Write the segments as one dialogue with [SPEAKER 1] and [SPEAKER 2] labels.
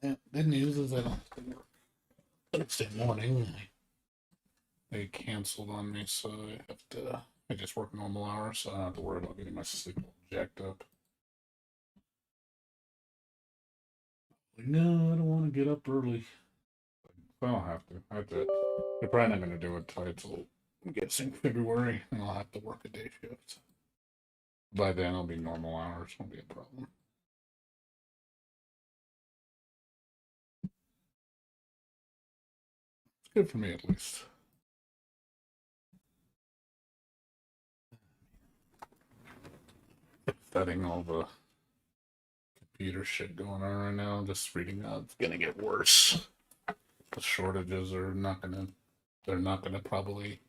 [SPEAKER 1] Yeah, good news is I don't have to work Thursday morning. They canceled on me, so I have to. I just work normal hours, so I don't have to worry about getting my sleep all jacked up. Like, no, I don't want to get up early. I don't have to. I have to. They're probably not going to do it till I'm guessing February, and I'll have to work a day shift. By then, it'll be normal hours. Won't be a problem. It's good for me at least. Studying all the computer shit going on right now. Just reading out, it's gonna get worse. The shortages are not gonna. They're not gonna probably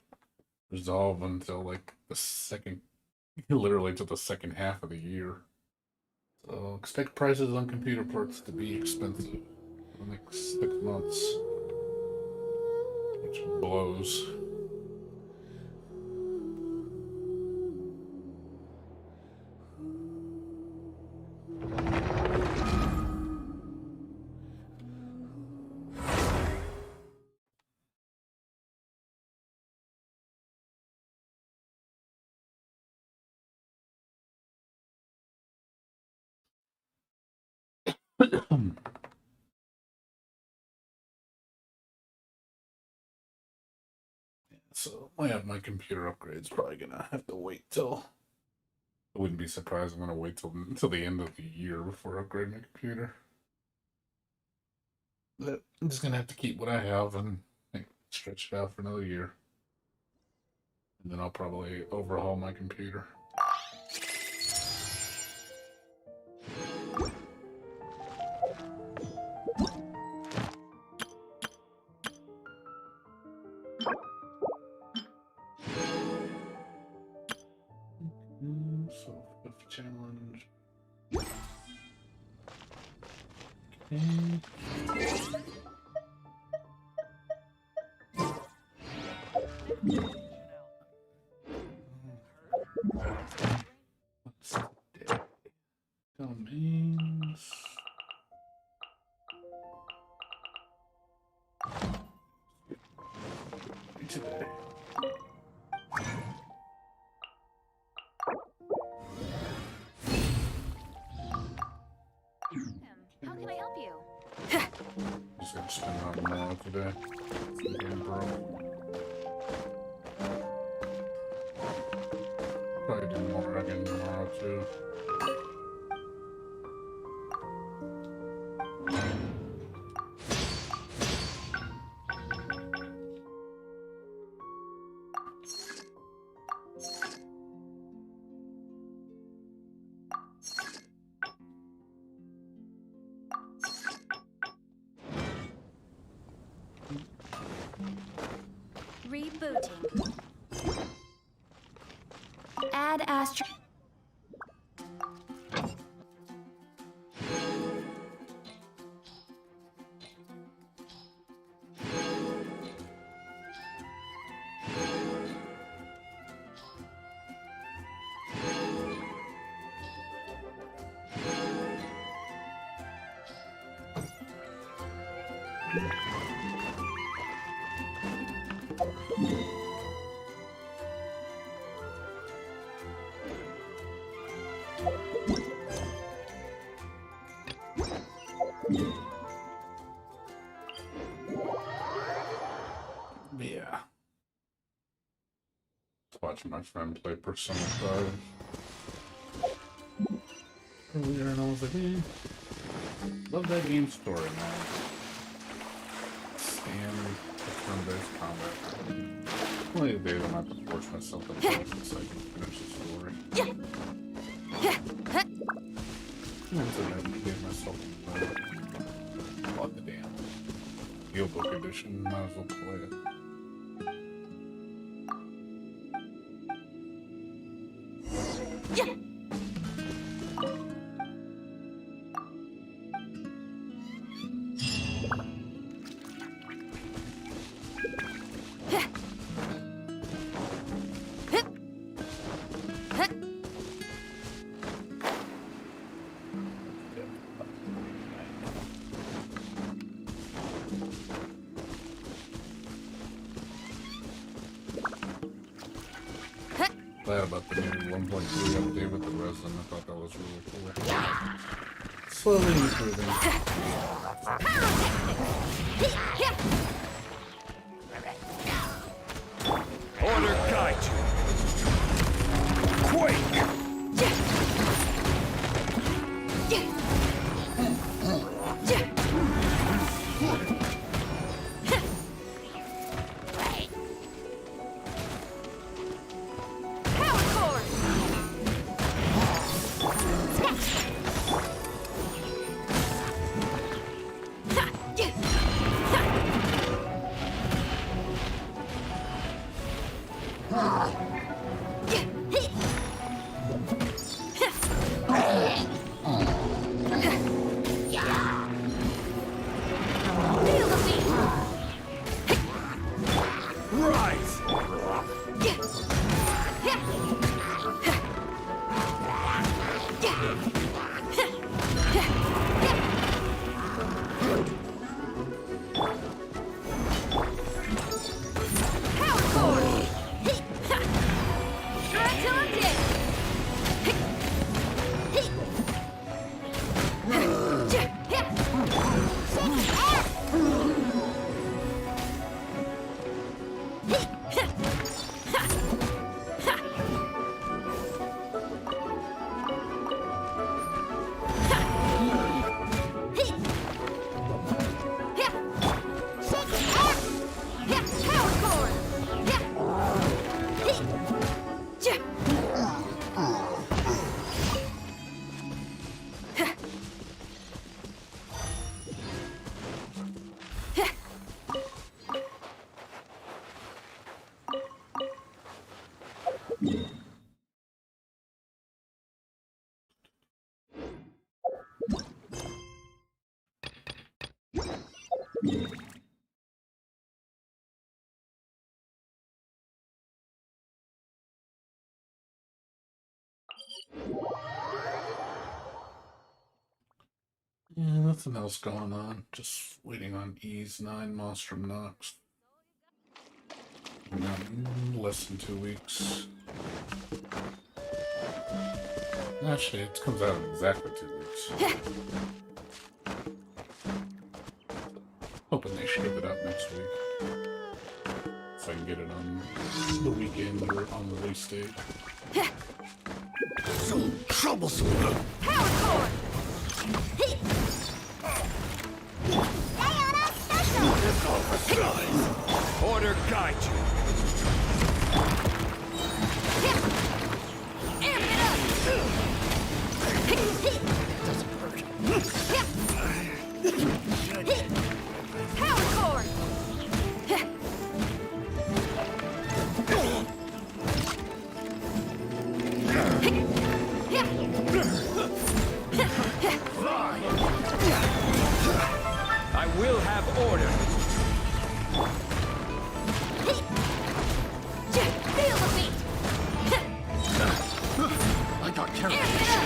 [SPEAKER 1] resolve until like the second, literally to the second half of the year. So expect prices on computer parts to be expensive for the next 6 months, which blows. So my computer upgrade's probably gonna have to wait till. I wouldn't be surprised. I'm gonna wait till the end of the year before upgrading my computer. But I'm just gonna have to keep what I have and like, stretch it out for another year, and then I'll probably overhaul my computer. So fifth challenge. Okay. What's today? Domains. Today.
[SPEAKER 2] How can I help you?
[SPEAKER 1] Just gonna spend out tomorrow today. I'm broke. Probably do more again tomorrow too.
[SPEAKER 2] Rebooting. Add Astro.
[SPEAKER 1] Yeah. Watching my friend play Persona 5 earlier, and I was like, man, love that game story, man. Stand the turn-based combat. One of these days, I'm going to have to force myself to play this so I can finish the story. And so I gave myself bought the damn Steelbook edition, might as well play it. about the new 1.3 update with the resin. I thought that was really cool. Slowly improving.
[SPEAKER 3] Order guide you. Quake!
[SPEAKER 1] Yeah, nothing else going on. Just waiting on Ease 9 Monstrum Nox. Less than 2 weeks. Actually, it comes out in exactly 2 weeks. Hoping they ship it up next week. If I can get it on the weekend or on the release date.
[SPEAKER 3] So troublesome.
[SPEAKER 2] Power core!
[SPEAKER 3] Order guide you.
[SPEAKER 2] Amp it up!
[SPEAKER 3] Doesn't hurt.
[SPEAKER 2] Power core!
[SPEAKER 3] I will have order.
[SPEAKER 2] Feel the beat!
[SPEAKER 3] I got carried.
[SPEAKER 2] Amp it up!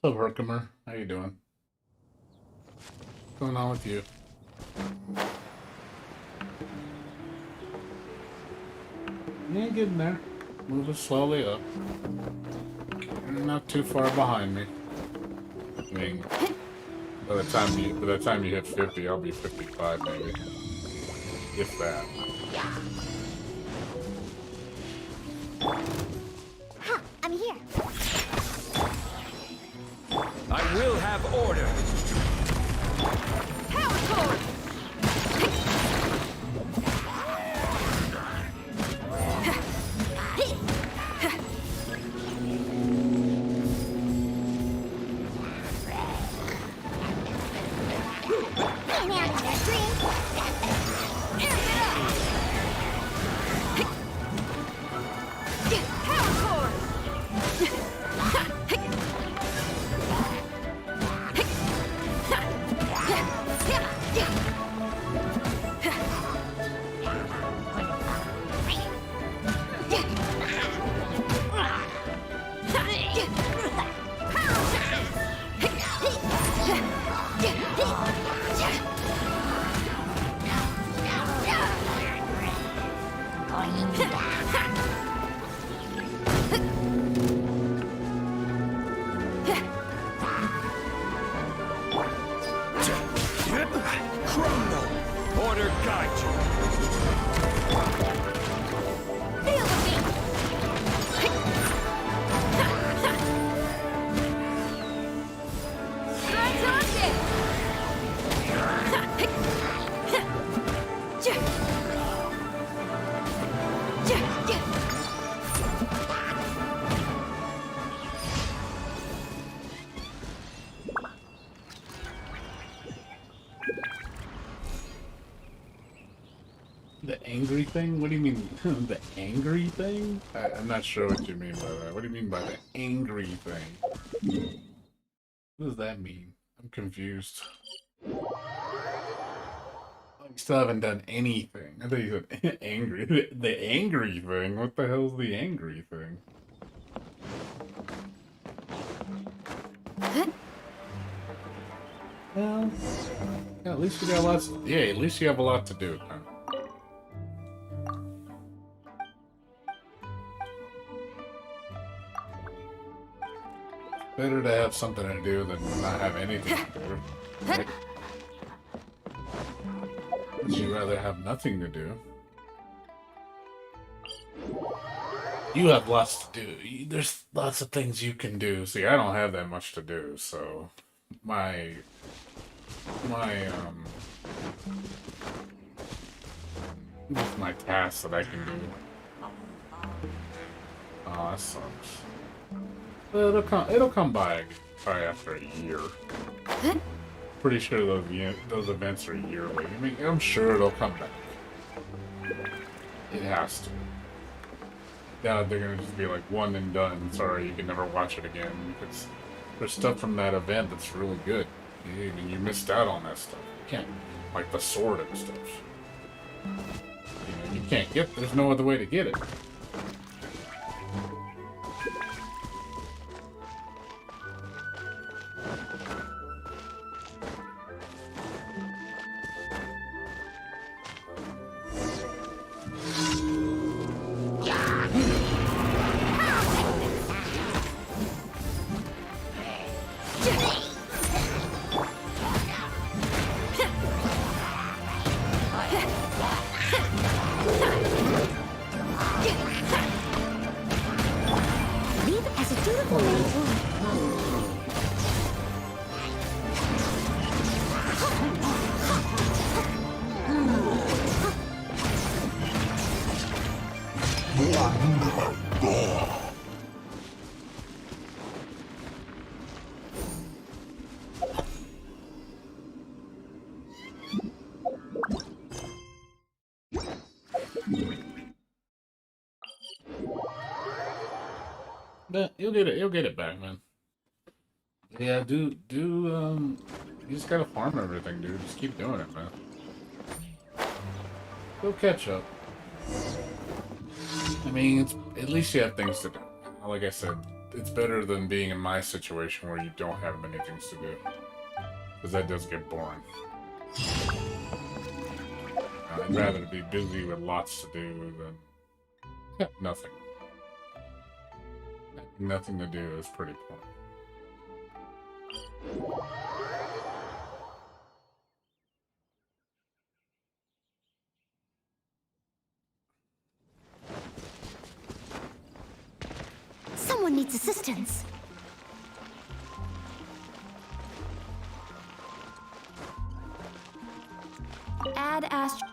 [SPEAKER 1] What's up, Herkimer? How you doing? What's going on with you? Yeah, getting there. Moving slowly up. You're not too far behind me. I mean, by the time you hit 50, I'll be 55 maybe. If that.
[SPEAKER 2] Huh, I'm here.
[SPEAKER 3] I will have order.
[SPEAKER 2] Power core!
[SPEAKER 3] Crumble! Order guide you!
[SPEAKER 2] Feel the beat! Fantastic!
[SPEAKER 1] The angry thing? What do you mean? The angry thing? I'm not sure what you mean by that. What do you mean by the angry thing? What does that mean? I'm confused. Oh, you still haven't done anything. I thought you said angry. The angry thing? What the hell's the angry thing? Well, yeah, at least you got lots. Yeah, at least you have a lot to do. Huh? Better to have something to do than not have anything to do. Right? Would you rather have nothing to do? You have lots to do. There's lots of things you can do. See, I don't have that much to do, so my just my tasks that I can do. Oh, that sucks. But it'll come by probably after a year. Pretty sure those events are yearly. I mean, I'm sure it'll come back. It has to. Yeah, they're gonna just be like one and done. Sorry, you can never watch it again. Because there's stuff from that event that's really good. You missed out on that stuff. You can't, like the sword and stuff. You can't get. There's no other way to get it.
[SPEAKER 2] Leave as a dutiful maid.
[SPEAKER 1] But you'll get it back, man. Yeah, you just gotta farm everything, dude. Just keep doing it, man. You'll catch up. I mean, at least you have things to do. Like I said, it's better than being in my situation where you don't have many things to do. Because that does get boring. I'd rather be busy with lots to do than nothing. Nothing to do is pretty boring.
[SPEAKER 2] Someone needs assistance. Add Ast.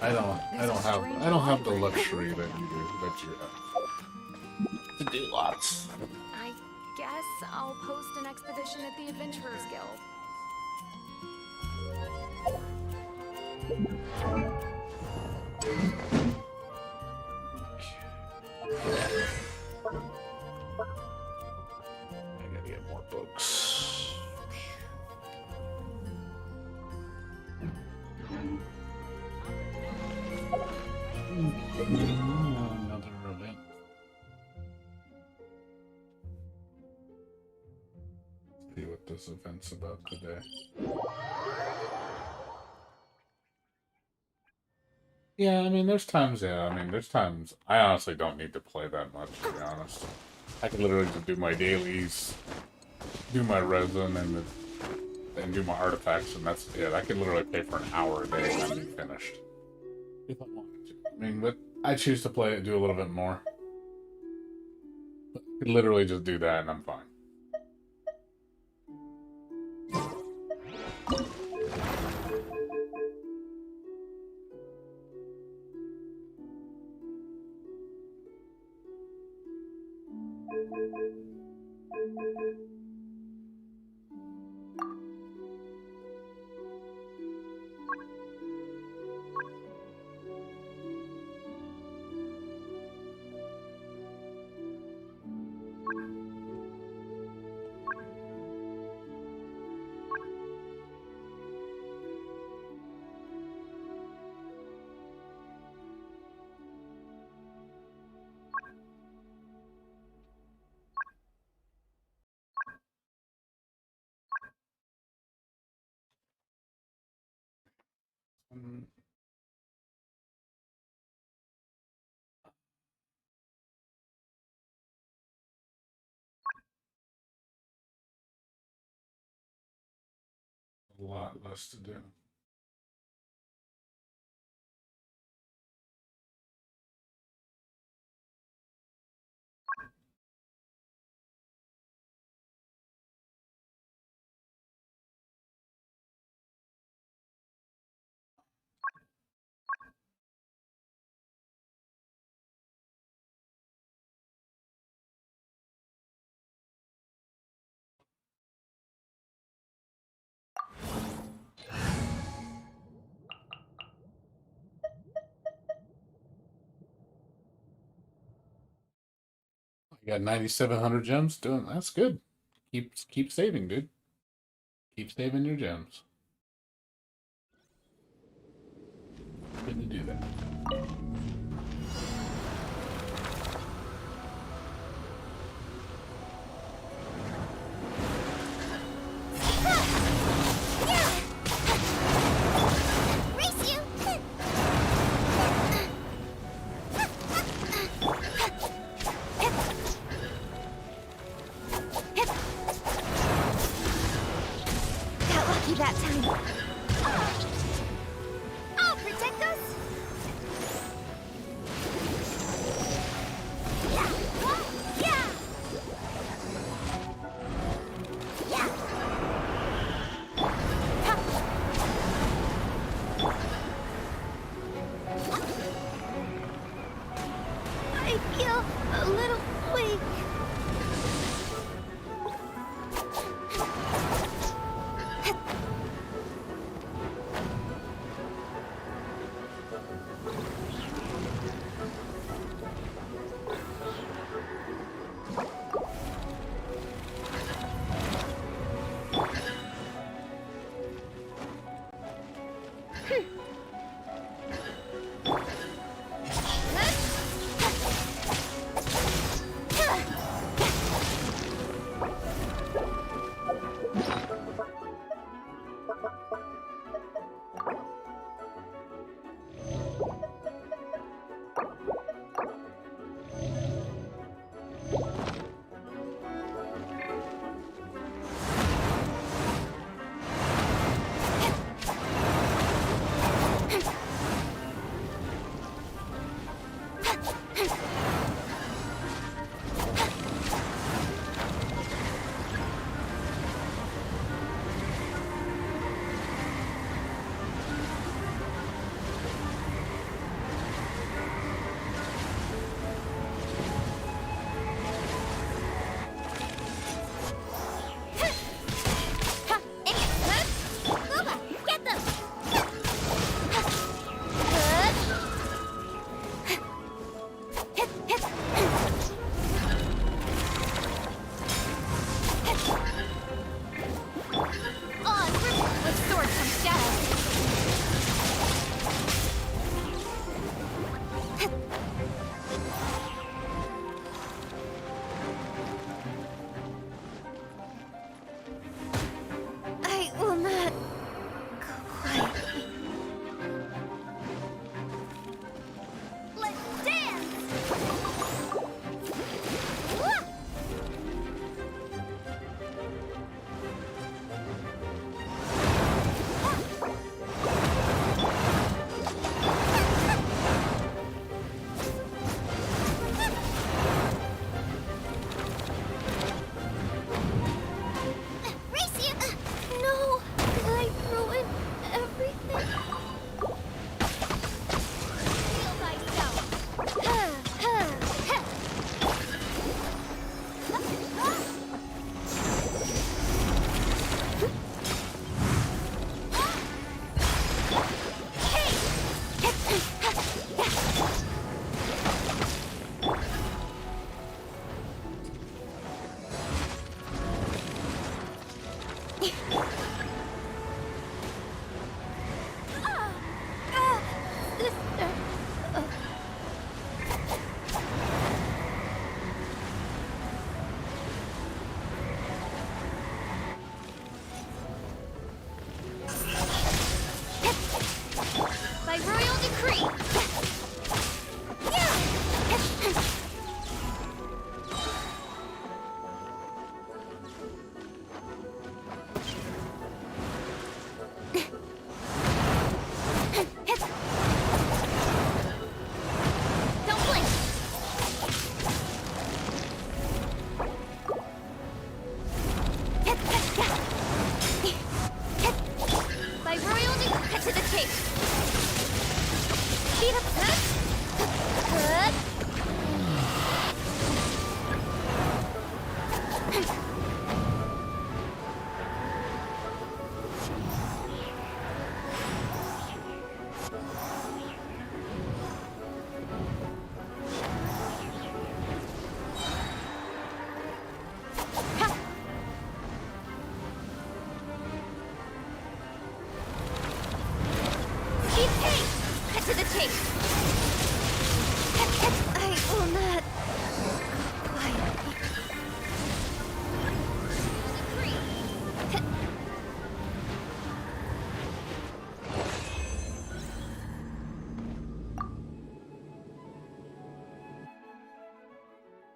[SPEAKER 1] I don't have the luxury that you have to do lots.
[SPEAKER 4] I guess I'll post an expedition at the Adventurers Guild.
[SPEAKER 1] I gotta get more books. Another event. Let's see what this those events about today. Yeah, I mean, there's times, I honestly don't need to play that much, to be honest. I can literally just do my dailies, do my resin, and do my artifacts, and that's it. I can literally play for an hour a day and I'd be finished. If I wanted to. I mean, but I choose to play it, do a little bit more. But I can literally just do that and I'm fine. Mm, a lot less to do. You got 9,700 gems. That's good. Keep saving, dude. Keep saving your gems. Good to do that.
[SPEAKER 2] Race you! Got lucky that time. I'll protect us! Yeah! Yeah! Yeah! I feel a little weak. By royal decree. Don't blink. By royal decree. Cut to the chase. Speed up. Good. Keep pace! Cut to the chase! I will not... Quietly.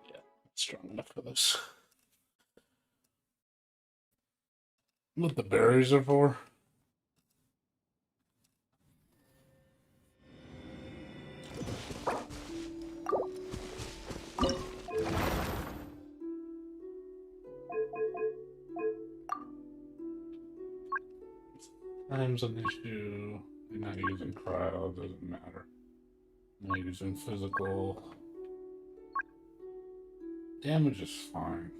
[SPEAKER 1] Yeah, strong enough for this. What the berries are for? Time's an issue. You're not using cryo, doesn't matter. I'm not using physical. Damage is fine.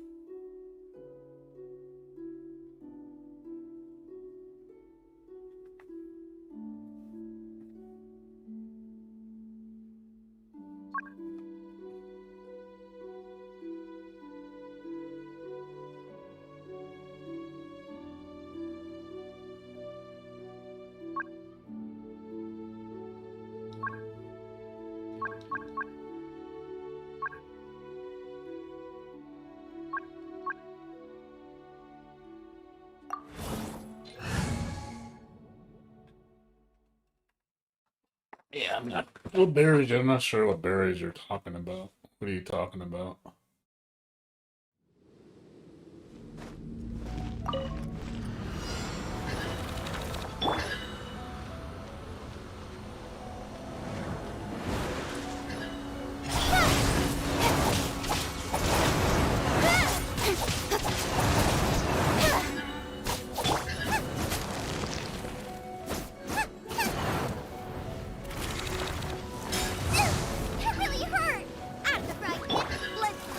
[SPEAKER 1] Yeah, I'm not. What berries? I'm not sure what berries you're talking about. What are you talking about?
[SPEAKER 2] That really hurt! Out of the fry pit, let's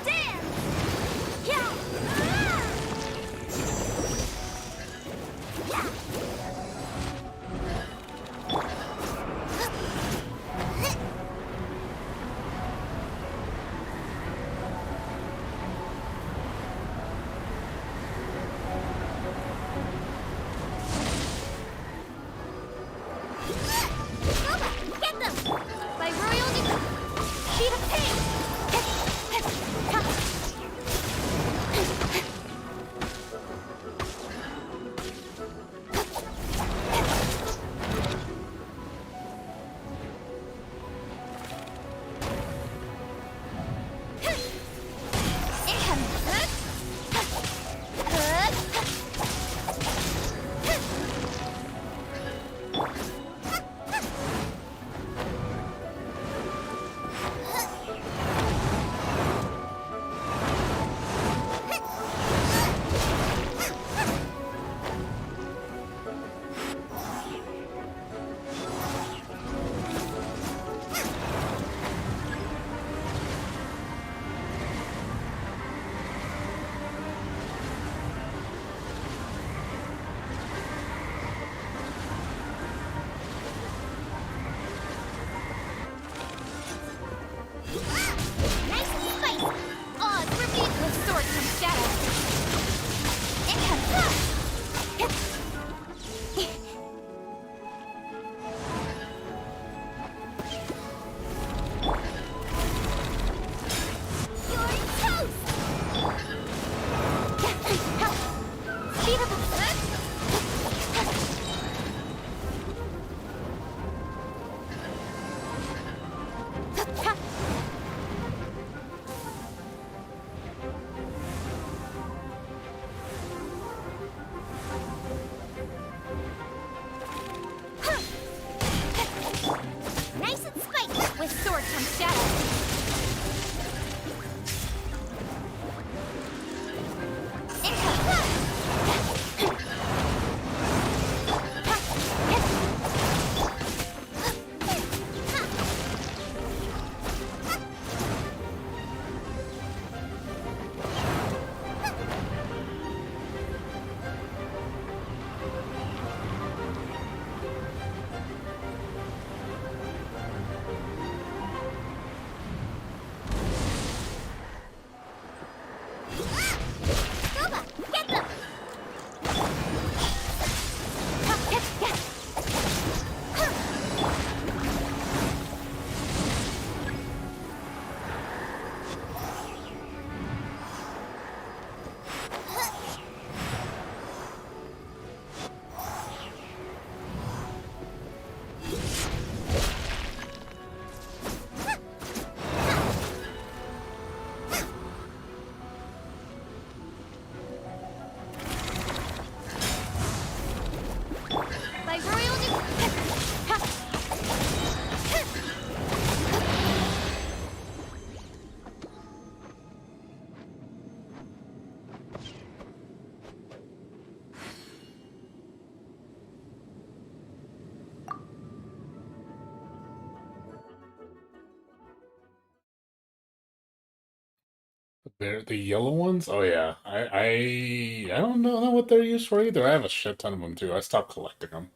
[SPEAKER 1] They're the yellow ones? Oh yeah. I don't know what they're used for either. I have a shit ton of them too. I stopped collecting them.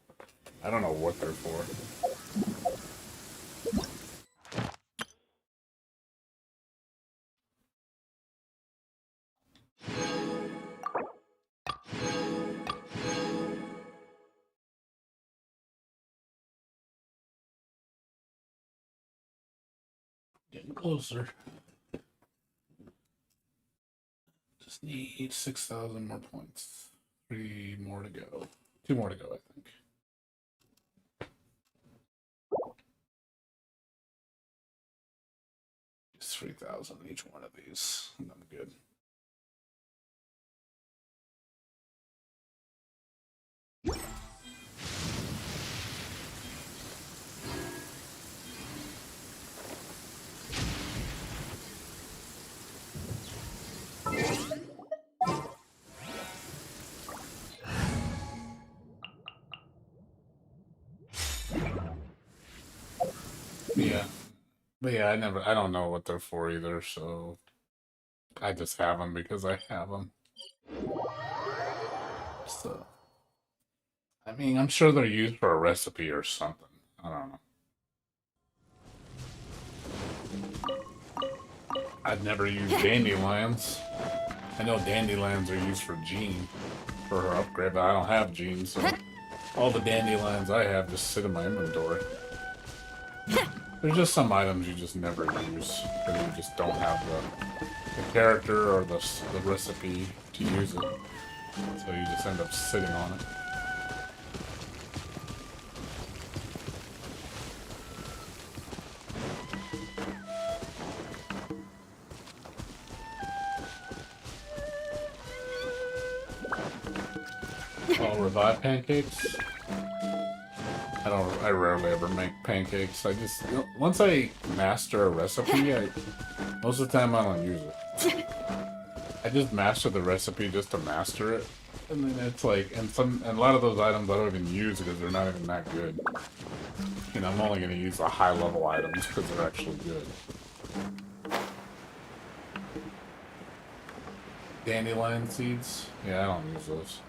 [SPEAKER 1] I don't know what they're for. Getting closer. Just need 6,000 more points. 3 more to go. 2 more to go, I think. Just 3,000 each one of these, and I'm good. Yeah. But yeah, I don't know what they're for either, so I just have them because I have them. So, I mean, I'm sure they're used for a recipe or something. I don't know. I've never used dandelions. I know dandelions are used for Jean, for her upgrade, but I don't have Jean, so all the dandelions I have just sit in my inventory. There's just some items you just never use, because you just don't have the character or the recipe to use it. So you just end up sitting on it. Oh, revive pancakes? I rarely ever make pancakes. I just, once I master a recipe, most of the time I don't use it. I just master the recipe just to master it. And then it's like, and a lot of those items I don't even use because they're not even that good. You know, I'm only going to use the high level items because they're actually good. Dandelion seeds? Yeah, I don't use those.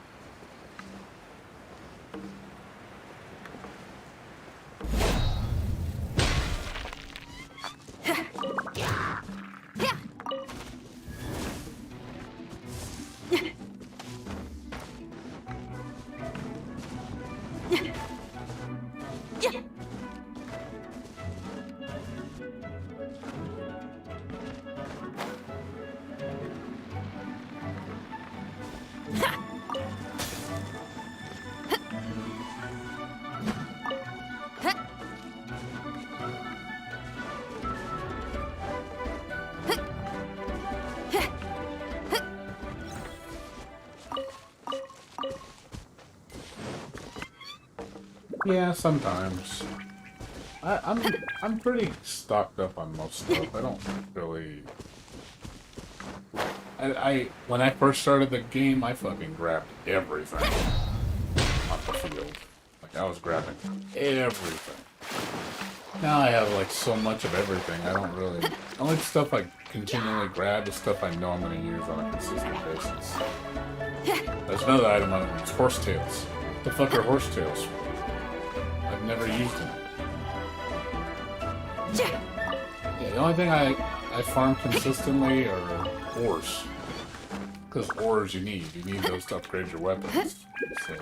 [SPEAKER 1] Yeah, sometimes. I'm pretty stocked up on most stuff. I don't really. When I first started the game, I fucking grabbed everything off the field. Like I was grabbing everything. Now I have like so much of everything. I don't really. The only stuff I continually grab is stuff I know I'm going to use on a consistent basis. There's another item on it. It's horsetails. What the fuck are horsetails? I've never used them. Yeah, the only thing I farm consistently are ores. Because ores you need those to upgrade your weapons. So.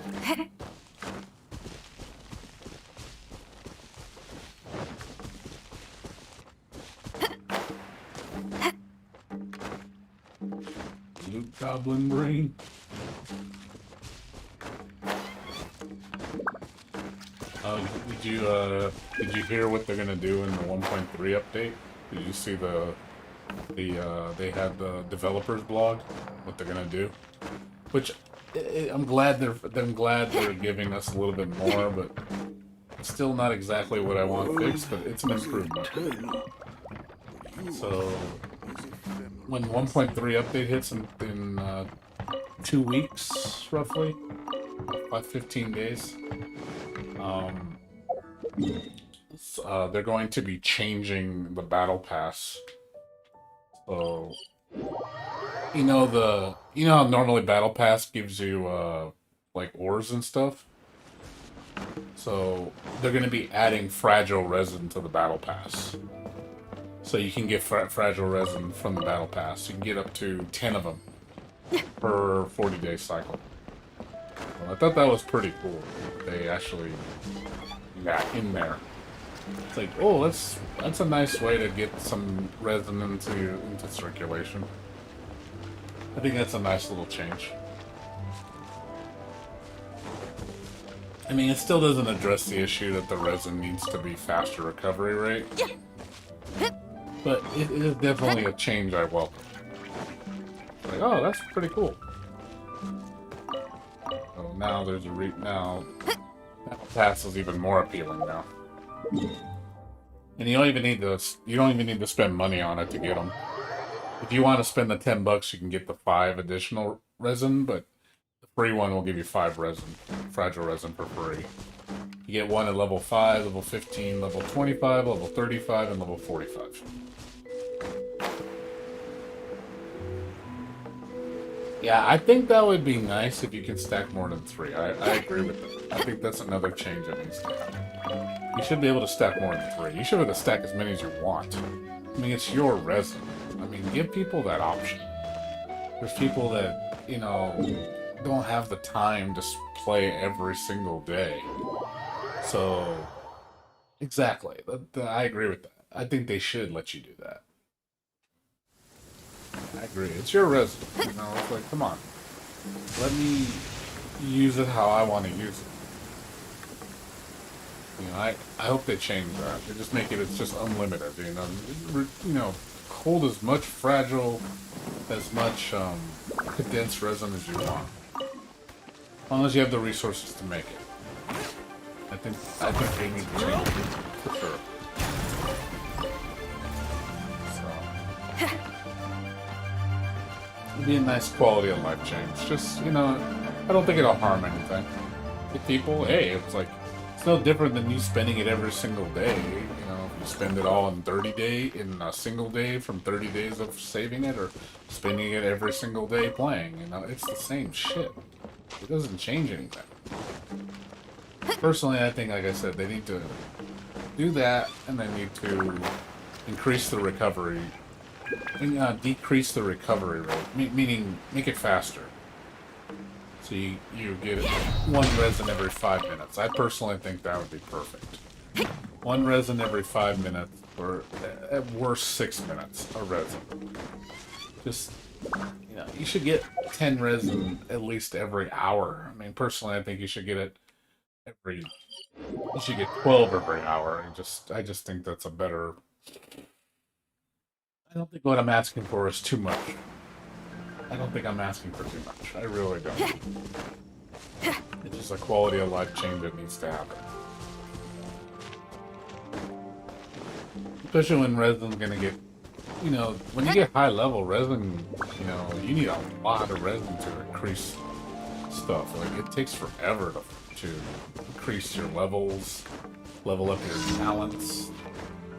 [SPEAKER 1] Loot goblin brain. Did you hear what they're gonna do in the 1.3 update? Did you see they had the developers blog, what they're gonna do? Which I'm glad they're giving us a little bit more, but it's still not exactly what I want fixed, but it's an improvement. So when 1.3 update hits in 2 weeks, roughly, about 15 days. They're going to be changing the battle pass. So you know how normally Battle Pass gives you like ores and stuff? So they're going to be adding fragile resin to the Battle Pass. So you can get fragile resin from the Battle Pass. You can get up to 10 of them per 40-day cycle. Well, I thought that was pretty cool. They actually got in there. It's like, oh, that's a nice way to get some resin into circulation. I think that's a nice little change. I mean, it still doesn't address the issue that the resin needs to be faster recovery rate. But it is definitely a change I welcome. Like, oh, that's pretty cool. Oh, now there's a now Battle Pass is even more appealing now. And you don't even need to spend money on it to get them. If you want to spend the $10, you can get the 5 additional resin, but the free one will give you 5 resin, fragile resin for free. You get one at level 5, level 15, level 25, level 35, and level 45. Yeah, I think that would be nice if you can stack more than 3. I agree with that. I think that's another change that needs to happen. You should be able to stack more than 3. You should be able to stack as many as you want. I mean, it's your resin. I mean, give people that option. There's people that, you know, don't have the time to play every single day. So, exactly. I agree with that. I think they should let you do that. I agree. It's your resin. You know, it's like, come on. Let me use it how I want to use it. You know, I hope they change that. They just make it's just unlimited, you know, hold as much fragile, as much condensed resin as you want. As long as you have the resources to make it. I think they need to change it, for sure. So, it'd be a nice quality of life change. Just, you know, I don't think it'll harm anything. The people, hey, it's like, it's no different than you spending it every single day. You know, if you spend it all in a single day from 30 days of saving it, or spending it every single day playing. You know, it's the same shit. It doesn't change anything. Personally, I think, like I said, they need to do that, and they need to increase the recovery, and decrease the recovery rate, meaning make it faster. So you get 1 resin every 5 minutes. I personally think that would be perfect. 1 resin every 5 minutes, or at worst 6 minutes of resin. Just, you know, you should get 10 resin at least every hour. I mean, personally, I think you should get it you should get 12 every hour. I just think that's a better. I don't think what I'm asking for is too much. I don't think I'm asking for too much. I really don't. It's just a quality of life change that needs to happen. Especially when resin's gonna get, you know, when you get high level resin, you know, you need a lot of resin to increase stuff. Like, it takes forever to increase your levels, level up your talents.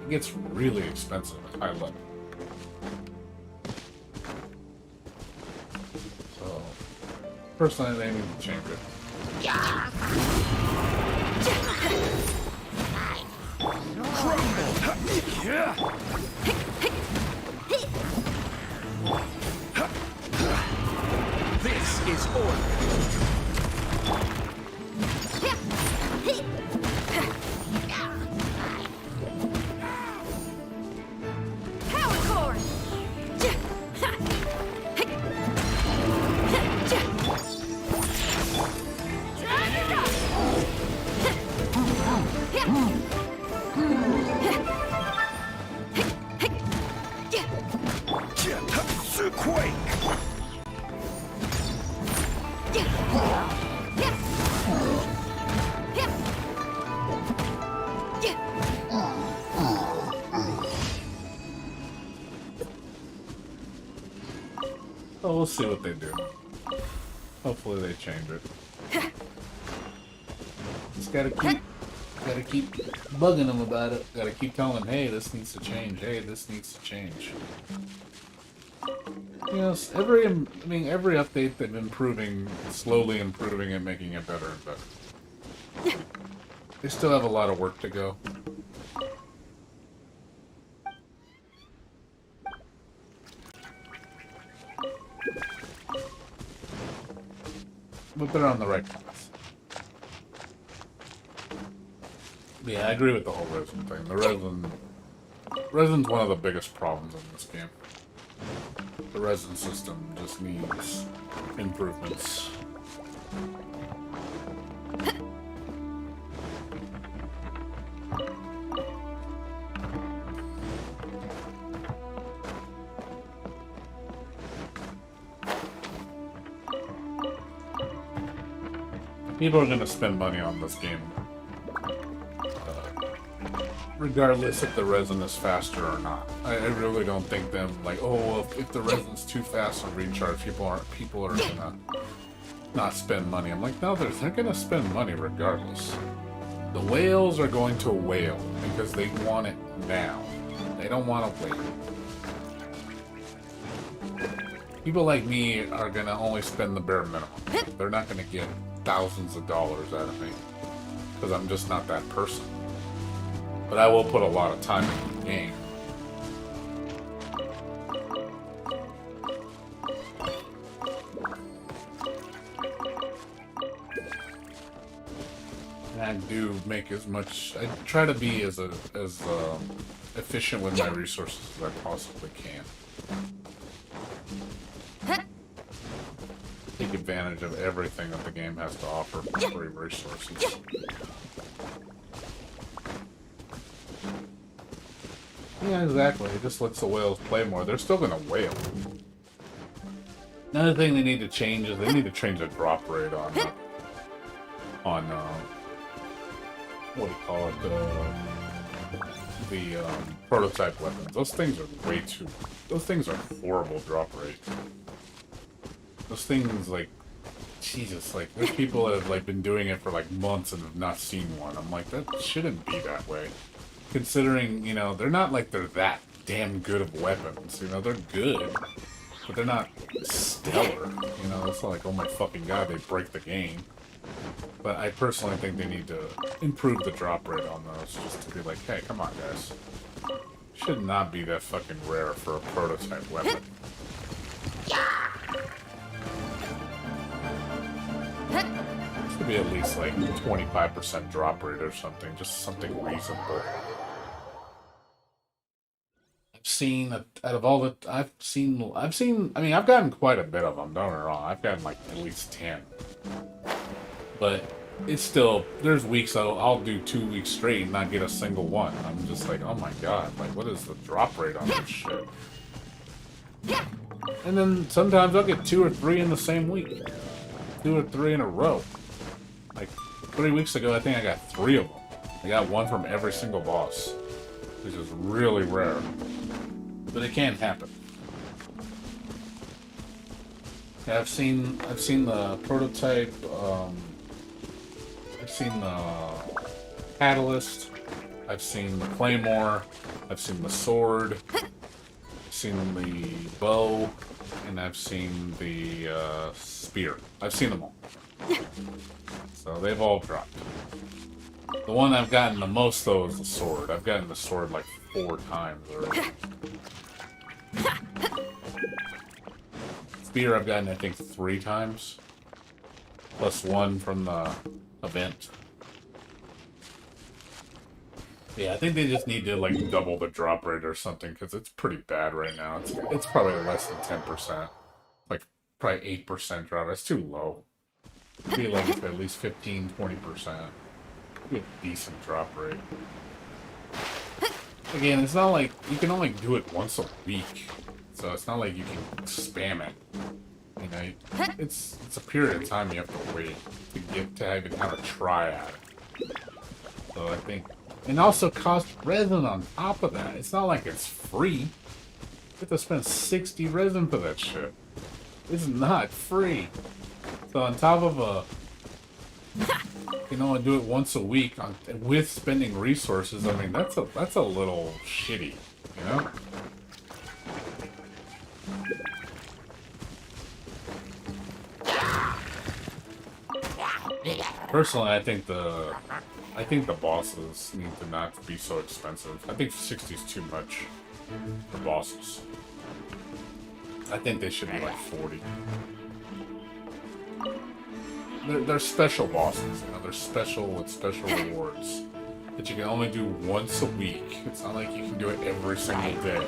[SPEAKER 1] It gets really expensive at high level. So, personally, they need to change it.
[SPEAKER 3] This is order.
[SPEAKER 2] Power cord!
[SPEAKER 3] Quake!
[SPEAKER 1] Oh, we'll see what they do. Hopefully they change it. Just gotta keep bugging them about it. Gotta keep telling them, hey, this needs to change. Hey, this needs to change. Yes, every update they've been improving, slowly improving and making it better and better. They still have a lot of work to go. But they're on the right path. Yeah, I agree with the whole resin thing. Resin's one of the biggest problems in this game. The resin system just needs improvements. People are going to spend money on this game, regardless if the resin is faster or not. I really don't think them like, oh, well, if the resin's too fast on recharge, people are gonna not spend money. I'm like, no, they're gonna spend money regardless. The whales are going to whale because they want it now. They don't want to wait. People like me are gonna only spend the bare minimum. They're not gonna get thousands of dollars out of me because I'm just not that person. But I will put a lot of time into the game. And I do make as much. I try to be as efficient with my resources as I possibly can. Take advantage of everything that the game has to offer for free resources. Yeah, exactly. It just lets the whales play more. They're still gonna whale. Another thing they need to change is they need to change the drop rate on what do you call it? The prototype weapons. Those things are way too. Those things are horrible drop rate. Those things, like, Jesus, like, there's people that have, like, been doing it for, like, months and have not seen one. I'm like, that shouldn't be that way. Considering, you know, they're not like they're that damn good of weapons. You know, they're good, but they're not stellar. You know, it's not like, oh my fucking god, they break the game. But I personally think they need to improve the drop rate on those, just to be like, hey, come on, guys. Should not be that fucking rare for a prototype weapon. Should be at least like 25% drop rate or something, just something reasonable. I've seen, out of all the, I've seen, I mean, I've gotten quite a bit of them, don't get me wrong. I've gotten like at least 10. But it's still, there's weeks I'll do 2 weeks straight and not get a single one. I'm just like, oh my god, like what is the drop rate on this shit? And then sometimes I'll get 2 or 3 in the same week. 2 or 3 in a row. Like 3 weeks ago, I think I got 3 of them. I got one from every single boss, which is really rare. But it can happen. Yeah, I've seen the prototype. I've seen the catalyst. I've seen the claymore. I've seen the sword. I've seen the bow, and I've seen the spear. I've seen them all. So they've all dropped. The one I've gotten the most, though, is the sword. I've gotten the sword like 4 times already. Spear I've gotten, I think, 3 times. Plus 1 from the event. Yeah, I think they just need to, like, double the drop rate or something, because it's pretty bad right now. It's probably less than 10%. Like, probably 8% drop. It's too low. I feel like it's at least 15-20%. Be a decent drop rate. Again, it's not like you can only do it once a week, so it's not like you can spam it. You know, it's a period of time you have to wait to even have a try at it. So I think, and also cost resin on top of that. It's not like it's free. You have to spend 60 resin for that shit. It's not free. So on top of you know, do it once a week with spending resources, I mean, that's a little shitty, you know? Personally, I think the bosses need to not be so expensive. I think 60 is too much for bosses. I think they should be like 40. They're special bosses, you know. They're special with special rewards that you can only do once a week. It's not like you can do it every single day.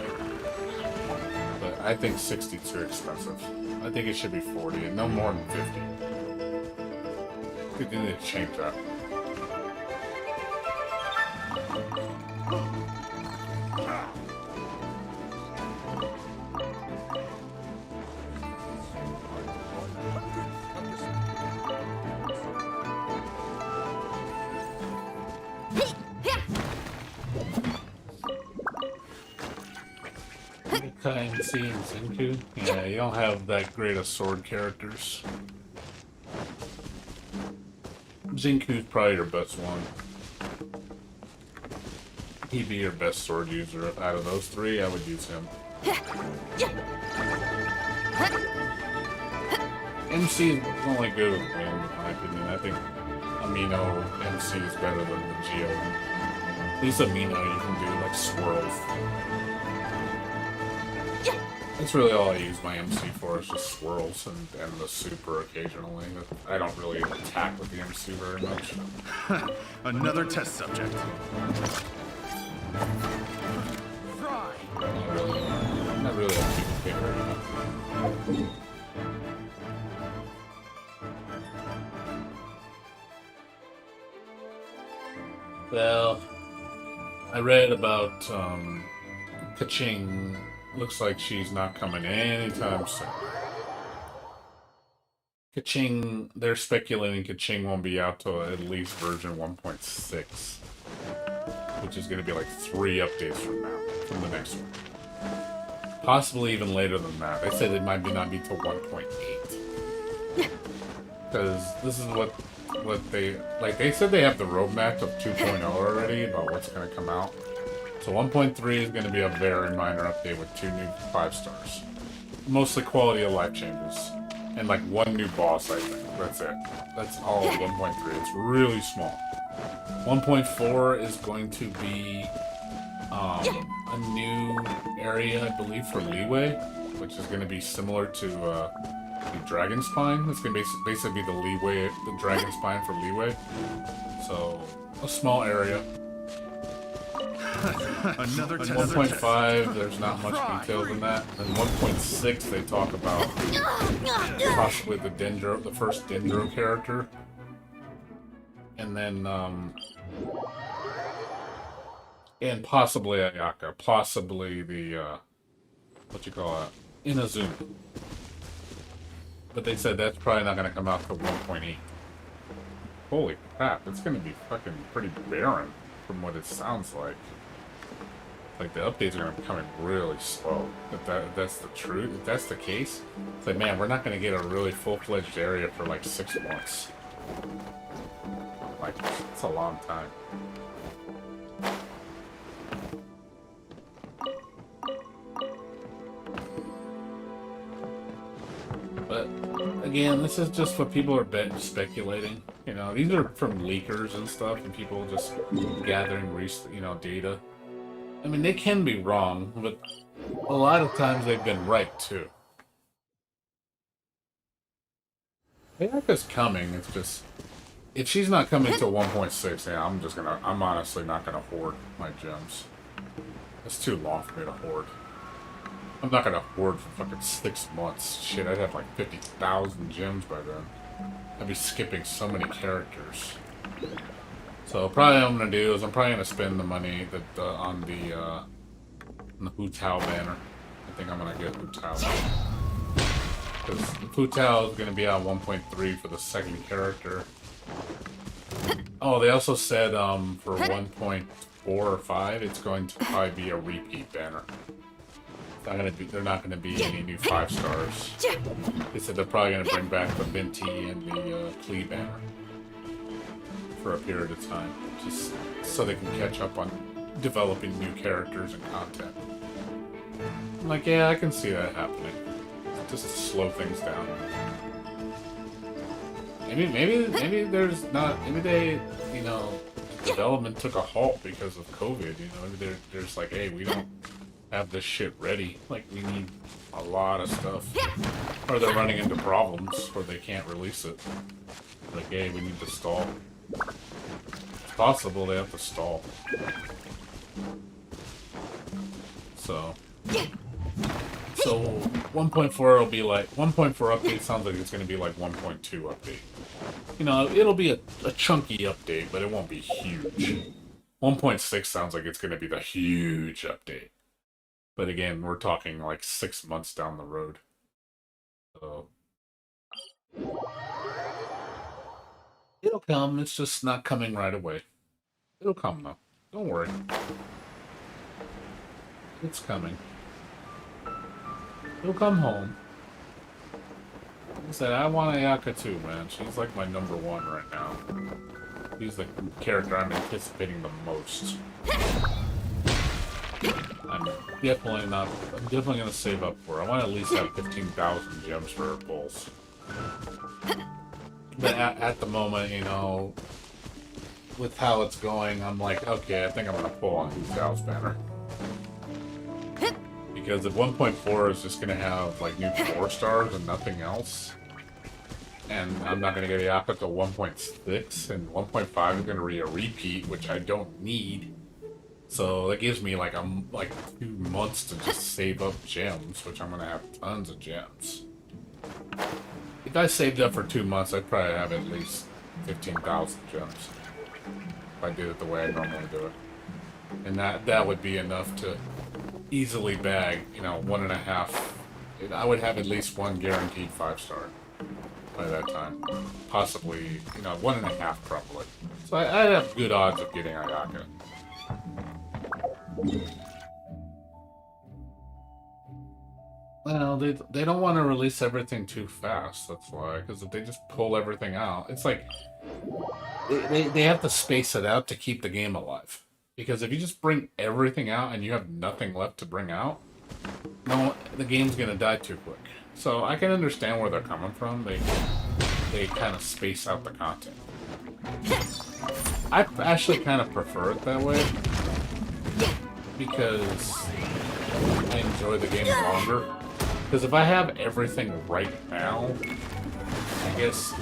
[SPEAKER 1] But I think 60 is too expensive. I think it should be 40 and no more than 50. I think they need to change that. MC and Zenku? Yeah, you don't have that great of sword characters. Zenku's probably your best one. He'd be your best sword user. Out of those three, I would use him. MC is only good with wind, in my opinion. I think Amino MC is better than the Geo. At least Amino you can do like swirls. That's really all I use my MC for, is just swirls and the super occasionally. I don't really attack with the MC very much.
[SPEAKER 3] Another test subject.
[SPEAKER 1] Not really a big favorite. Well, I read about Kaching. Looks like she's not coming anytime soon. Kaching, they're speculating Kaching won't be out till at least version 1.6, which is going to be like 3 updates from now, from the next one. Possibly even later than that. They said it might not be till 1.8. Because this is what they, like, they said they have the roadmap of 2.0 already about what's going to come out. So 1.3 is going to be a very minor update with 2 new 5-stars. Mostly quality of life changes. And like 1 new boss, I think. That's it. That's all of 1.3. It's really small. 1.4 is going to be a new area, I believe, for Leeway, which is going to be similar to the Dragon Spine. It's going to basically be the Dragon Spine for Leeway. So, a small area.
[SPEAKER 3] Another test.
[SPEAKER 1] 1.5, there's not much details in that. And 1.6, they talk about possibly the first Dendro character. And then, and possibly Ayaka, possibly the, Inazuma. But they said that's probably not going to come out till 1.8. Holy crap, it's going to be fucking pretty barren from what it sounds like. Like, the updates are going to be coming really slow. If that's the truth, if that's the case, it's like, man, we're not going to get a really full-fledged area for like 6 months. Like, it's a long time. But, again, this is just what people are speculating. You know, these are from leakers and stuff, and people just gathering, data. I mean, they can be wrong, but a lot of times they've been right, too. Ayaka's coming, it's just... If she's not coming till 1.6, yeah, I'm honestly not gonna hoard my gems. It's too long for me to hoard. I'm not gonna hoard for fucking 6 months. Shit, I'd have like 50,000 gems by then. I'd be skipping so many characters. So probably what I'm gonna do is I'm probably gonna spend the money that on the Hu Tao banner. I think I'm gonna get Hu Tao. Because Hu Tao is gonna be on 1.3 for the second character. Oh, they also said for 1.4 or 5, it's going to probably be a repeat banner. They're not gonna be any new 5-stars. They said they're probably gonna bring back the Venti and the Klee banner for a period of time, just so they can catch up on developing new characters and content. I'm like, yeah, I can see that happening. Just to slow things down. Maybe there's not. Maybe they, you know, development took a halt because of COVID. You know, maybe there's like, hey, we don't have this shit ready. Like, we need a lot of stuff, or they're running into problems where they can't release it. Like, hey, we need to stall. It's possible they have to stall. So 1.4 will be like 1.4 update sounds like it's going to be like 1.2 update. You know, it'll be a chunky update, but it won't be huge. 1.6 sounds like it's going to be the huge update. But again, we're talking like 6 months down the road. So it'll come, it's just not coming right away. It'll come though. Don't worry. It's coming. He'll come home. Like I said, I want Ayaka too, man. She's like my #1 right now. She's the character I'm anticipating the most. I'm definitely gonna save up for her. I want to at least have 15,000 gems for her bulls. But at the moment, you know, with how it's going, I'm like, okay, I think I'm gonna pull on Hu banner. Because if 1.4 is just going to have like new 4 stars and nothing else, and I'm not going to get Ayaka till 1.6, and 1.5 is going to be a repeat, which I don't need. So that gives me like 2 months to just save up gems, which I'm going to have tons of gems. If I saved up for 2 months, I'd probably have at least 15,000 gems. If I did it the way I normally do it. And that would be enough to easily bag, you know, 1.5. I would have at least 1 guaranteed 5-star by that time. Possibly, you know, 1.5 probably. So I'd have good odds of getting Ayaka. Well, they don't want to release everything too fast, that's why. Because if they just pull everything out, it's like they have to space it out to keep the game alive. Because if you just bring everything out and you have nothing left to bring out, no, the game's gonna die too quick. So I can understand where they're coming from. They kind of space out the content. I actually kind of prefer it that way because I enjoy the game longer. Because if I have everything right now, I guess,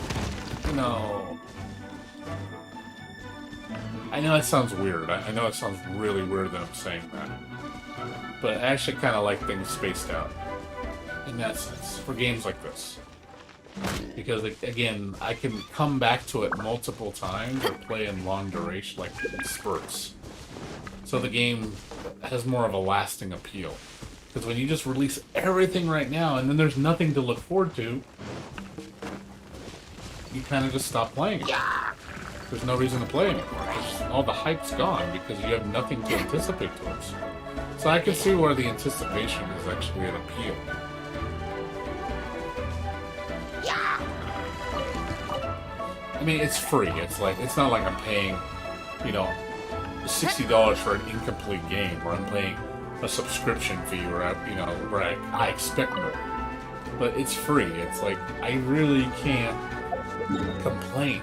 [SPEAKER 1] you know, I know that sounds weird. I know it sounds really weird that I'm saying that. But I actually kind of like things spaced out. In that sense. For games like this. Because, again, I can come back to it multiple times or play in long duration, like spurts. So the game has more of a lasting appeal. Because when you just release everything right now and then there's nothing to look forward to, you kind of just stop playing it. There's no reason to play anymore. All the hype's gone because you have nothing to anticipate towards. So I can see where the anticipation is actually an appeal. I mean, it's free. It's not like I'm paying, you know, $60 for an incomplete game, or I'm paying a subscription fee where I expect more. But it's free. It's like I really can't complain.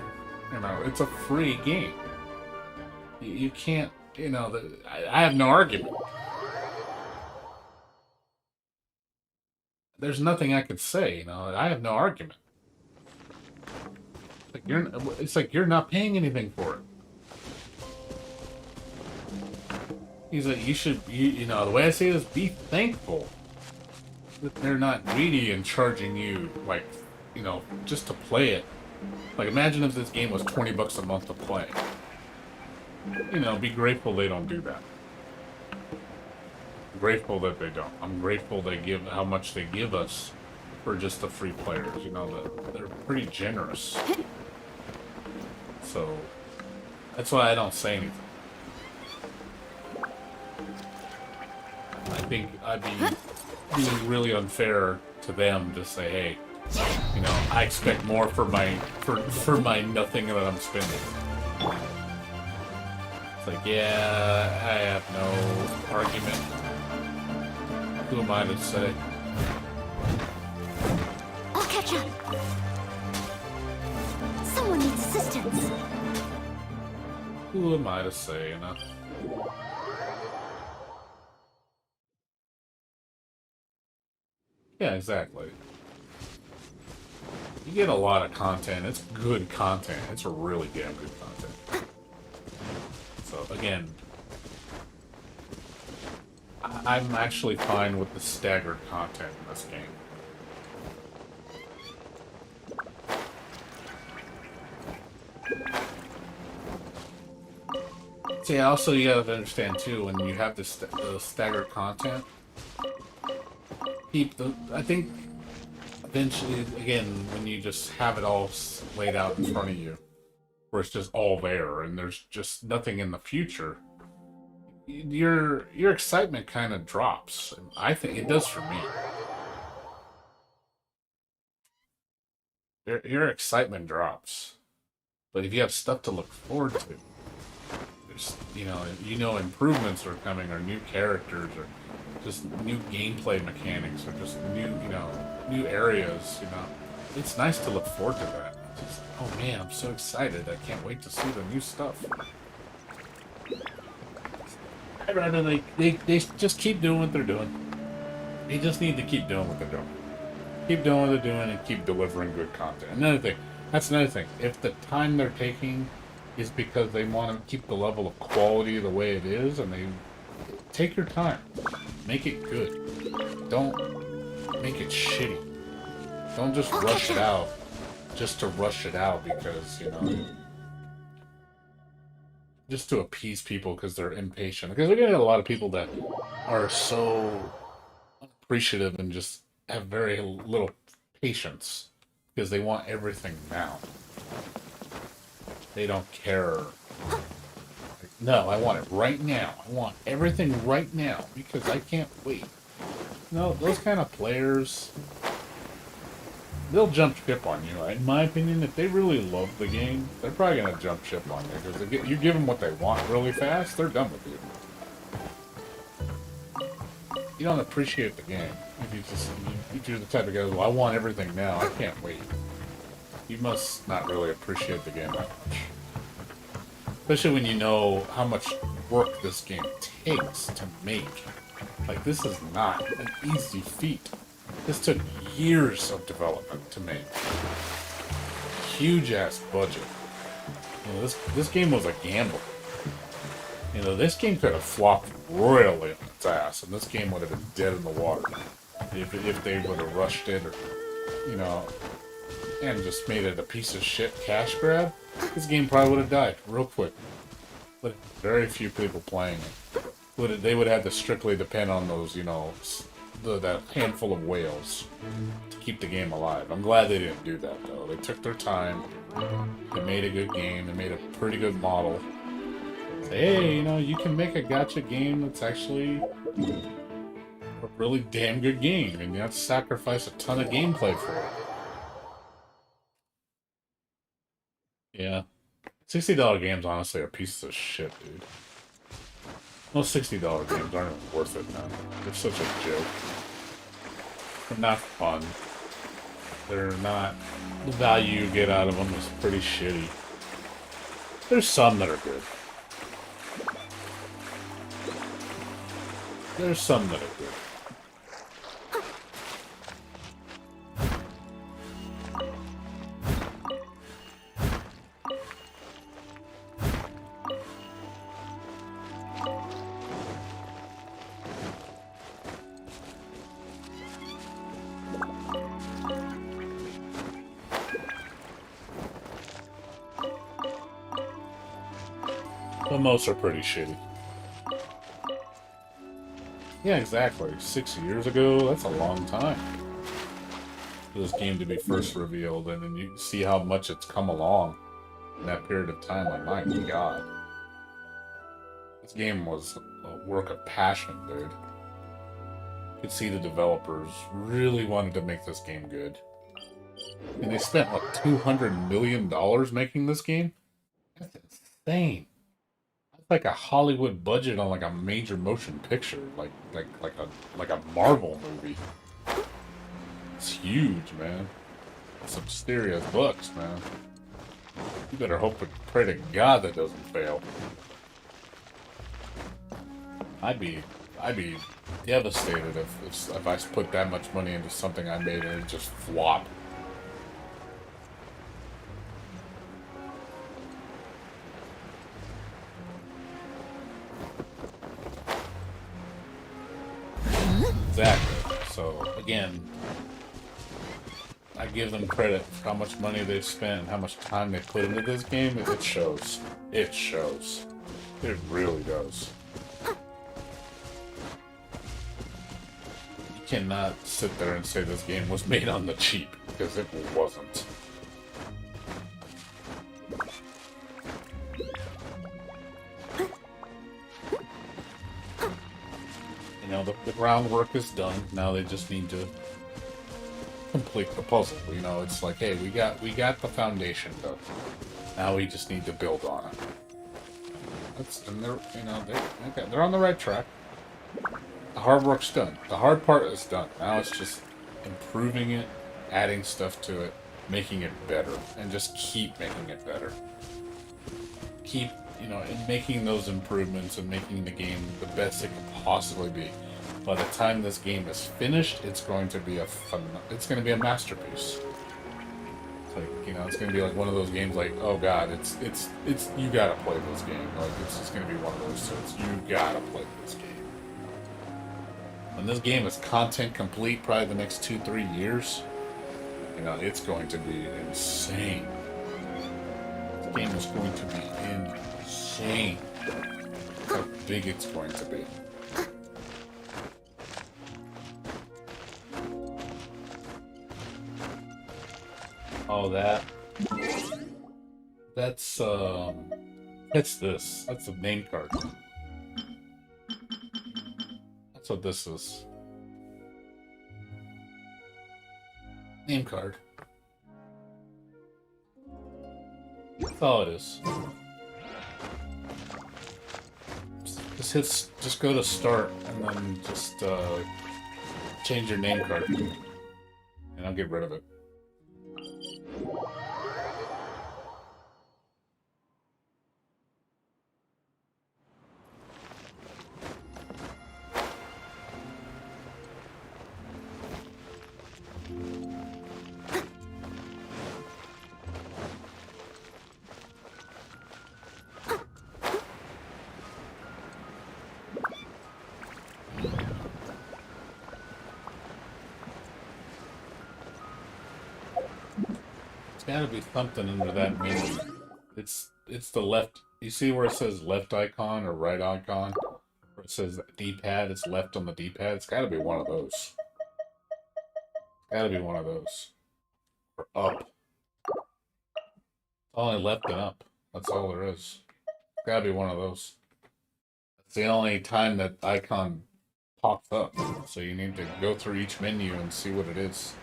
[SPEAKER 1] You know, it's a free game. You can't, you know, I have no argument. There's nothing I could say, you know, I have no argument. It's like you're not paying anything for it. He's like, you know, the way I say this, be thankful that they're not greedy and charging you, like, you know, just to play it. Like, imagine if this game was $20 a month to play. You know, be grateful they don't do that. Grateful that they don't. I'm grateful they give how much they give us for just the free players. You know, that they're pretty generous. So that's why I don't say anything. I think I'd be being really unfair to them to say, hey, you know, I expect more for my nothing that I'm spending. It's like, yeah, I have no argument. Who am I to say?
[SPEAKER 2] I'll catch up. Someone needs assistance.
[SPEAKER 1] Who am I to say, you know? Yeah, exactly. You get a lot of content. It's good content. It's really damn good content. So, again, I'm actually fine with the staggered content in this game. See, also you gotta understand too, when you have the staggered content, I think eventually, again, when you just have it all laid out in front of you, where it's just all there and there's just nothing in the future, your excitement kind of drops. And I think it does for me. Your excitement drops. But if you have stuff to look forward to, there's improvements are coming, or new characters, or just new gameplay mechanics, or just new areas. It's nice to look forward to that. Just, oh man, I'm so excited! I can't wait to see the new stuff. I'd rather they just keep doing what they're doing. They just need to keep doing what they're doing. Keep doing what they're doing and keep delivering good content. That's another thing. If the time they're taking is because they want to keep the level of quality the way it is, and they take your time, make it good. Don't make it shitty. Don't just rush it out, just to rush it out because just to appease people because they're impatient. Because we're getting a lot of people that are so appreciative and just have very little patience because they want everything now. They don't care. Like, no, I want it right now. I want everything right now because I can't wait. No, those kind of players, they'll jump ship on you. In my opinion, if they really love the game, they're probably going to jump ship on you because you give them what they want really fast, they're done with you. You don't appreciate the game if you're the type of guy, well, I want everything now. I can't wait. You must not really appreciate the game that much. Especially when you know how much work this game takes to make. Like, this is not an easy feat. This took years of development to make. Huge ass budget. This game was a gamble. This game could have flopped royally on its ass, and this game would have been dead in the water if they would have rushed it, or and just made it a piece of shit cash grab. This game probably would have died real quick. But very few people playing it. They would have to strictly depend on those, that handful of whales to keep the game alive. I'm glad they didn't do that though. They took their time. They made a good game. They made a pretty good model. Hey, you can make a gacha game that's actually a really damn good game, and you have to sacrifice a ton of gameplay for it. Yeah. $60 games, honestly, are pieces of shit, dude. Most $60 games aren't even worth it, man. They're such a joke. They're not fun. They're not... The value you get out of them is pretty shitty. There's some that are good. There's some that are good. But most are pretty shitty. Yeah, exactly. 6 years ago, that's a long time for this game to be first revealed, and then you see how much it's come along in that period of time. Like, my god. This game was a work of passion, dude. You could see the developers really wanted to make this game good. And they spent, what, $200 million making this game? That's insane. Like a Hollywood budget on like a major motion picture, like a Marvel movie. It's huge, man. Some serious bucks, man. You better hope and pray to God that doesn't fail. I'd be devastated if I put that much money into something I made and it just flopped. Exactly. So again, I give them credit for how much money they've spent and how much time they put into this game. It shows. It shows. It really does. You cannot sit there and say this game was made on the cheap, because it wasn't. You know, the groundwork is done. Now they just need to complete the puzzle. You know, it's like, hey, we got the foundation done. Now we just need to build on it. And they're on the right track. The hard work's done. The hard part is done. Now it's just improving it, adding stuff to it, making it better, and just keep making it better. Keep, and making those improvements and making the game the best it can possibly be. By the time this game is finished, it's going to be a masterpiece. It's like, it's going to be like one of those games like, oh god, it's you gotta play this game. Like, it's just going to be one of those sorts. You gotta play this game. When this game is content complete, probably the next 2-3 years, it's going to be insane. This game is going to be insane. How big it's going to be. Oh, that's this. That's a name card. That's what this is. Name card. That's all it is. Just go to start and then just change your name card. And I'll get rid of it. Gotta be something under that menu. It's the left. You see where it says left icon or right icon? Where it says D-pad, it's left on the D-pad. It's gotta be one of those. Gotta be one of those. Or up. Only left and up. That's all there is. Gotta be one of those. It's the only time that icon pops up. So you need to go through each menu and see what it is.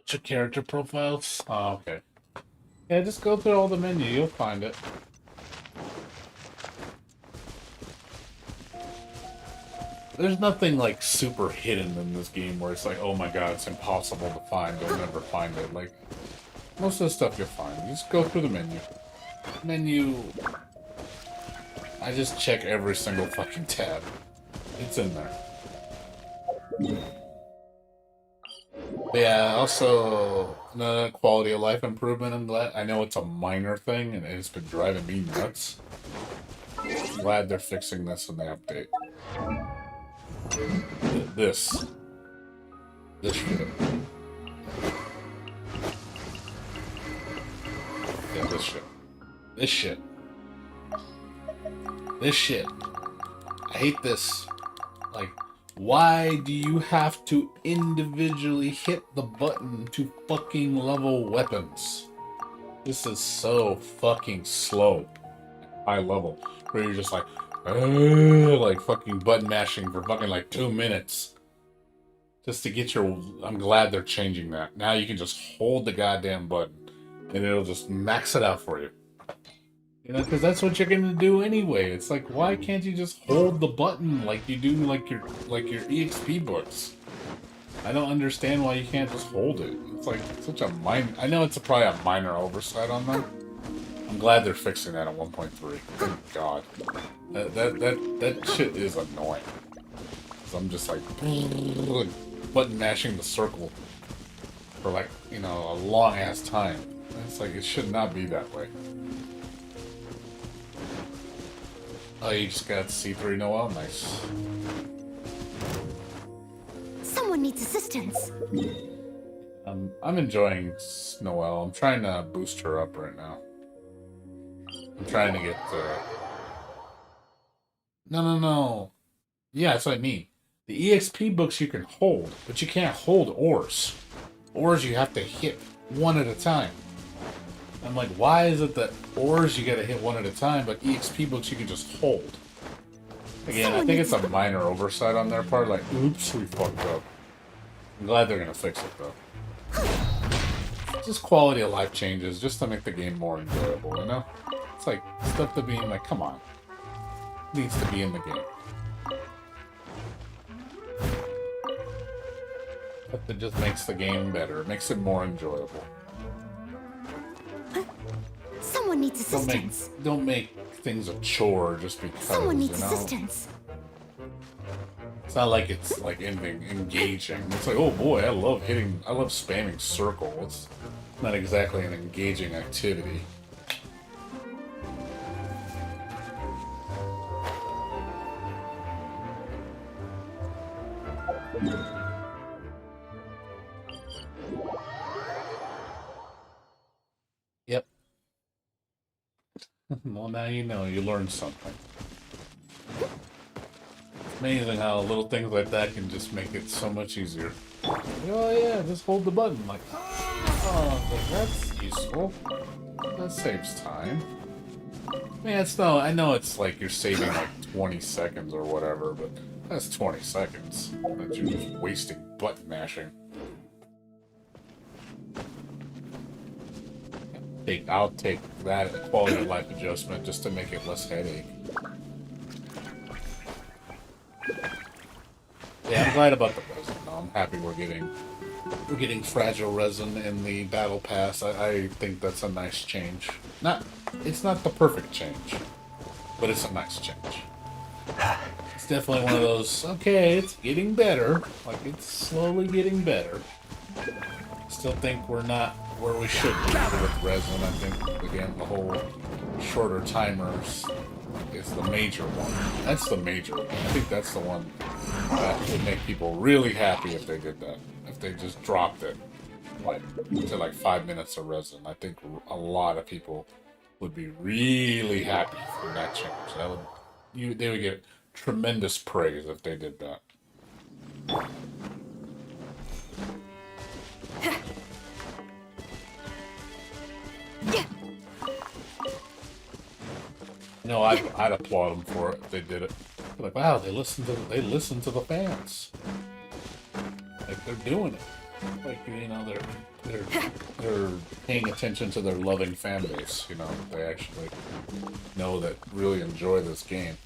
[SPEAKER 1] Your character profiles? Oh, okay. Yeah, just go through all the menu, you'll find it. There's nothing like super hidden in this game where it's like, oh my god, it's impossible to find, you'll never find it. Like, most of the stuff you'll find. You just go through the menu. I just check every single fucking tab. It's in there. But yeah, also another quality of life improvement. I'm glad. I know it's a minor thing, and it's been driving me nuts. I'm glad they're fixing this in the update. This shit. Yeah, this shit. This shit. I hate this. Like, why do you have to individually hit the button to fucking level weapons? This is so fucking slow. High level. Where you're just like fucking button mashing for fucking like 2 minutes. Just to get your... I'm glad they're changing that. Now you can just hold the goddamn button. And it'll just max it out for you. Because that's what you're gonna do anyway. It's like, why can't you just hold the button like you do like your EXP books? I don't understand why you can't just hold it. It's like such a minor. I know it's probably a minor oversight on them. I'm glad they're fixing that at 1.3. Thank God. That shit is annoying. So I'm just like button mashing the circle for like, you know, a long ass time. It's like it should not be that way. Oh, you just got C3 Noel? Nice.
[SPEAKER 2] Someone needs assistance.
[SPEAKER 1] I'm enjoying Noelle. I'm trying to boost her up right now. I'm trying to get No. Yeah, that's what I mean. The EXP books you can hold, but you can't hold ores. Ores you have to hit one at a time. I'm like, why is it that ores you gotta hit one at a time, but EXP books you can just hold? Again, I think it's a minor oversight on their part. Like, oops, we fucked up. I'm glad they're gonna fix it though. Just quality of life changes, just to make the game more enjoyable, you know? It's like stuff to be like, come on, needs to be in the game. That just makes the game better. It makes it more enjoyable.
[SPEAKER 2] Someone needs assistance.
[SPEAKER 1] Don't make things a chore just because.
[SPEAKER 2] Someone needs
[SPEAKER 1] you know?
[SPEAKER 2] assistance.
[SPEAKER 1] It's not like it's like engaging. It's like, oh boy, I love spamming circle. It's not exactly an engaging activity. Yep. Well, now you know. You learned something. Amazing how little things like that can just make it so much easier. Oh yeah, just hold the button. Like, oh, that's useful. That saves time. Man, I know it's like you're saving like 20 seconds or whatever, but that's 20 seconds that you're just wasting button mashing. I'll take that quality of life adjustment just to make it less headache. Yeah, I'm glad about the resin. I'm happy we're getting fragile resin in the battle pass. I think that's a nice change. It's not the perfect change, but it's a nice change. It's definitely one of those, okay, it's getting better. Like, it's slowly getting better. Still think we're not where we should be with resin. I think, again, the whole shorter timers is the major one. That's the major one. I think that's the one that would make people really happy if they did that. If they just dropped it like to like 5 minutes of resin. I think a lot of people would be really happy for that change. They would get tremendous praise if they did that. You know, I'd applaud them for it if they did it. They're like, wow, they listen to the fans. Like, they're doing it. Like, you know, they're paying attention to their loving fan base. You know, they actually know that really enjoy this game.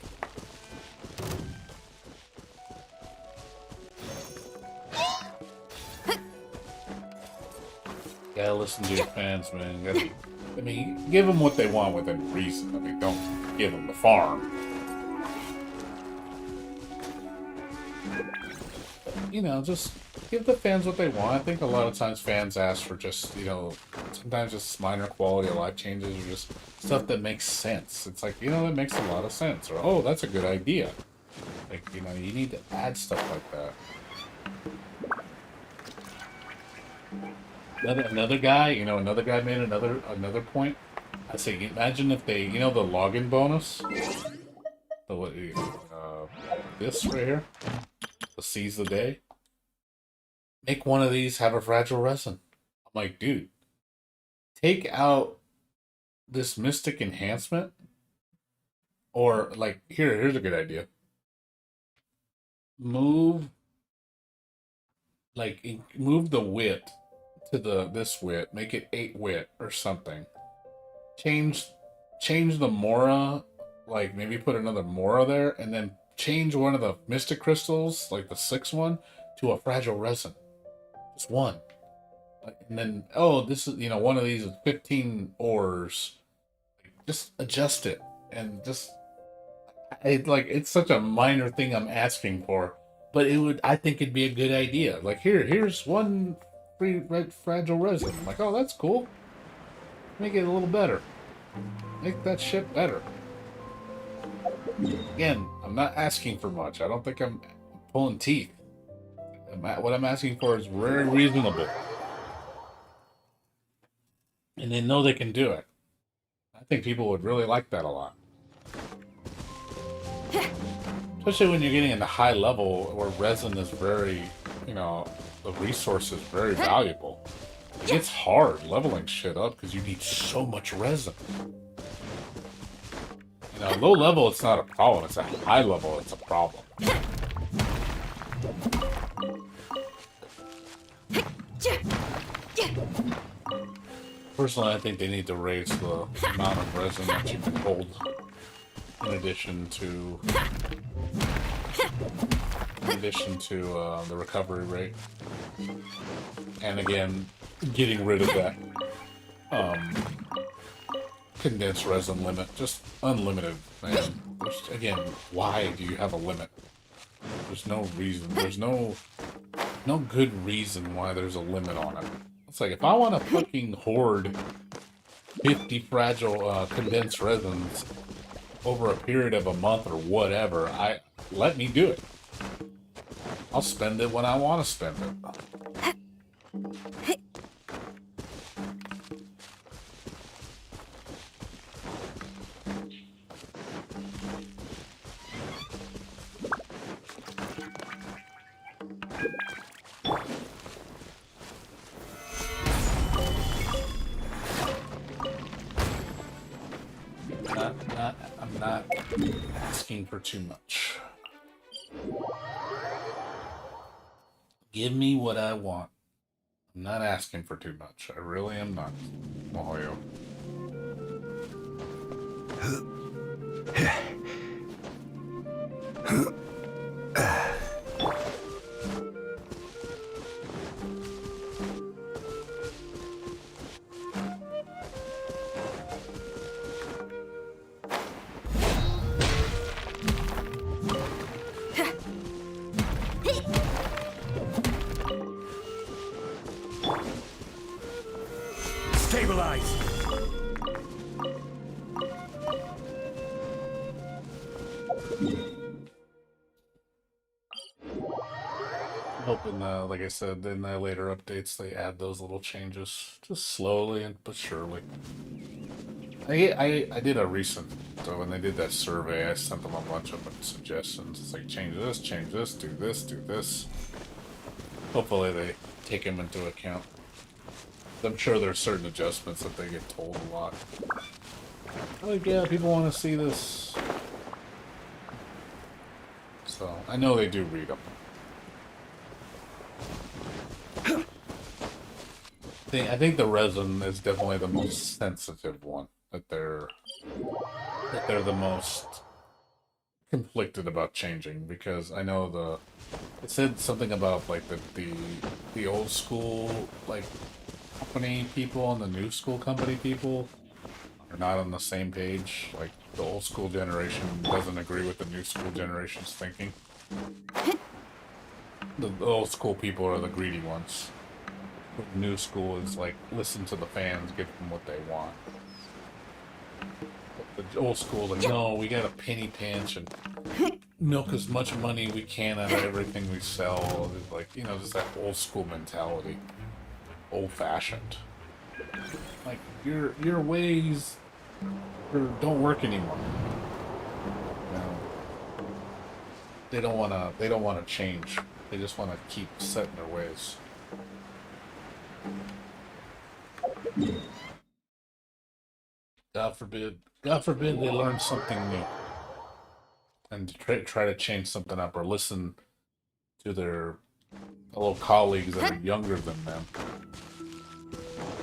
[SPEAKER 1] Gotta listen to your fans, man. I mean, give them what they want within reason. I mean, don't give them the farm. You know, just give the fans what they want. I think a lot of times fans ask for just, you know, sometimes just minor quality of life changes or just stuff that makes sense. It's like, you know, that makes a lot of sense. Or, oh, that's a good idea. Like, you know, you need to add stuff like that. Another guy made another point. I say, imagine if they, you know, the login bonus, this right here, the seize the day. Make one of these have a fragile resin. I'm like, dude, take out this mystic enhancement, or like here's a good idea. Move the wit to this wit, make it 8 wit or something. Change the Mora, like maybe put another Mora there, and then change one of the mystic crystals, like the 6th one, to a fragile resin. It's one. And then, oh, this is, one of these is 15 ores. Just adjust it. And just, it's such a minor thing I'm asking for. But I think it'd be a good idea. Like, here's one free fragile resin. I'm like, oh, that's cool. Make it a little better. Make that shit better. Again, I'm not asking for much. I don't think I'm pulling teeth. What I'm asking for is very reasonable. And they know they can do it. I think people would really like that a lot. Especially when you're getting into high level where resin is very, the resource is very valuable. It's hard leveling shit up because you need so much resin. Low level, it's not a problem. It's a high level, it's a problem. Personally, I think they need to raise the amount of resin that you can hold in addition to the recovery rate. And again, getting rid of that condensed resin limit. Just unlimited, man. Again, why do you have a limit? There's no reason. There's no good reason why there's a limit on it. It's like, if I want to fucking hoard 50 fragile condensed resins over a period of a month or whatever, let me do it. I'll spend it when I want to spend it. I'm not asking for too much. Give me what I want. I'm not asking for too much. I really am not. Mohoyo.
[SPEAKER 3] Stabilize.
[SPEAKER 1] Hoping, like I said, in the later updates, they add those little changes, just slowly but surely. I did a recent, so when they did that survey, I sent them a bunch of suggestions. It's like, change this, do this, do this. Hopefully they take them into account. I'm sure there's certain adjustments that they get told a lot. Like, yeah, people want to see this. So, I know they do read them. I think the resin is definitely the most sensitive one. That they're the most conflicted about changing, because I know it said something about like the old school like company people and the new school company people are not on the same page. Like, the old school generation doesn't agree with the new school generation's thinking. The old school people are the greedy ones. The new school is like, listen to the fans, give them what they want. But the old school is like, no, we got a penny pinch and milk as much money we can out of everything we sell. It's like, just that old school mentality. Old-fashioned. Like, your ways don't work anymore. They don't wanna change. They just wanna keep set in their ways. God forbid they learn something new and try to change something up, or listen to their fellow colleagues that are younger than them,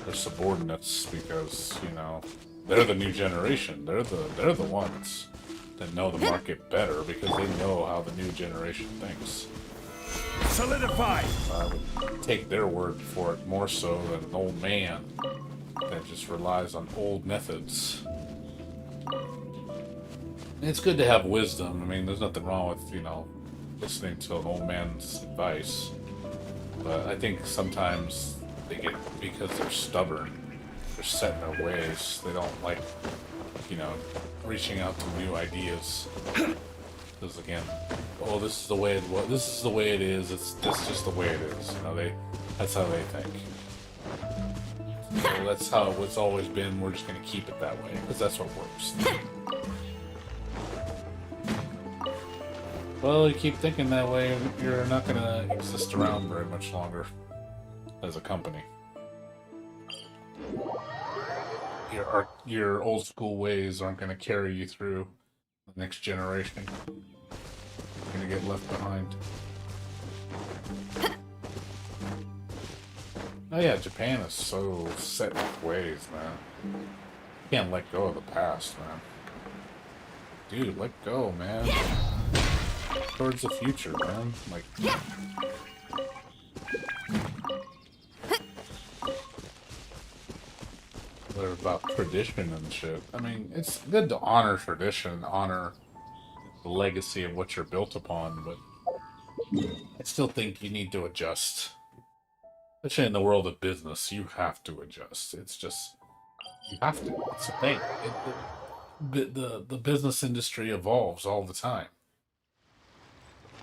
[SPEAKER 1] their subordinates, because they're the new generation. They're the ones that know the market better, because they know how the new generation thinks.
[SPEAKER 3] Solidify!
[SPEAKER 1] I would take their word for it more so than an old man that just relies on old methods. And it's good to have wisdom. I mean, there's nothing wrong with, listening to an old man's advice. But I think sometimes they get, because they're stubborn, they're set in their ways. They don't like, reaching out to new ideas. Because again, oh, this is the way this is the way it is. That's just the way it is. That's how they think. So that's how it's always been. We're just gonna keep it that way because that's what works. Well, you keep thinking that way, you're not gonna exist around very much longer as a company. Your old school ways aren't gonna carry you through the next generation. You're gonna get left behind. Oh yeah, Japan is so set in its ways, man. You can't let go of the past, man. Dude, let go, man. Towards the future, man. Like, they're about tradition and shit. I mean, it's good to honor tradition, honor the legacy of what you're built upon, but I still think you need to adjust. Especially in the world of business, you have to adjust. It's just, you have to. It's a thing. The business industry evolves all the time.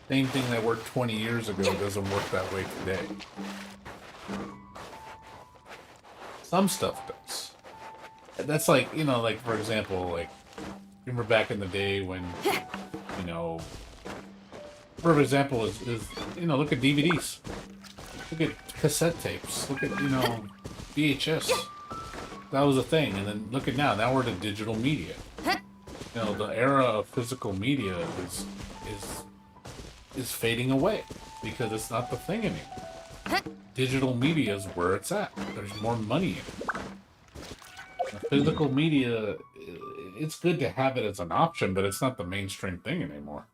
[SPEAKER 1] Same thing that worked 20 years ago doesn't work that way today. Some stuff does. That's like, like for example, like, remember back in the day when, for example is look at DVDs. Look at cassette tapes. Look at, VHS. That was a thing. And then look at now. Now we're to digital media. The era of physical media is fading away because it's not the thing anymore. Digital media is where it's at. There's more money in it. Physical media, it's good to have it as an option, but it's not the mainstream thing anymore.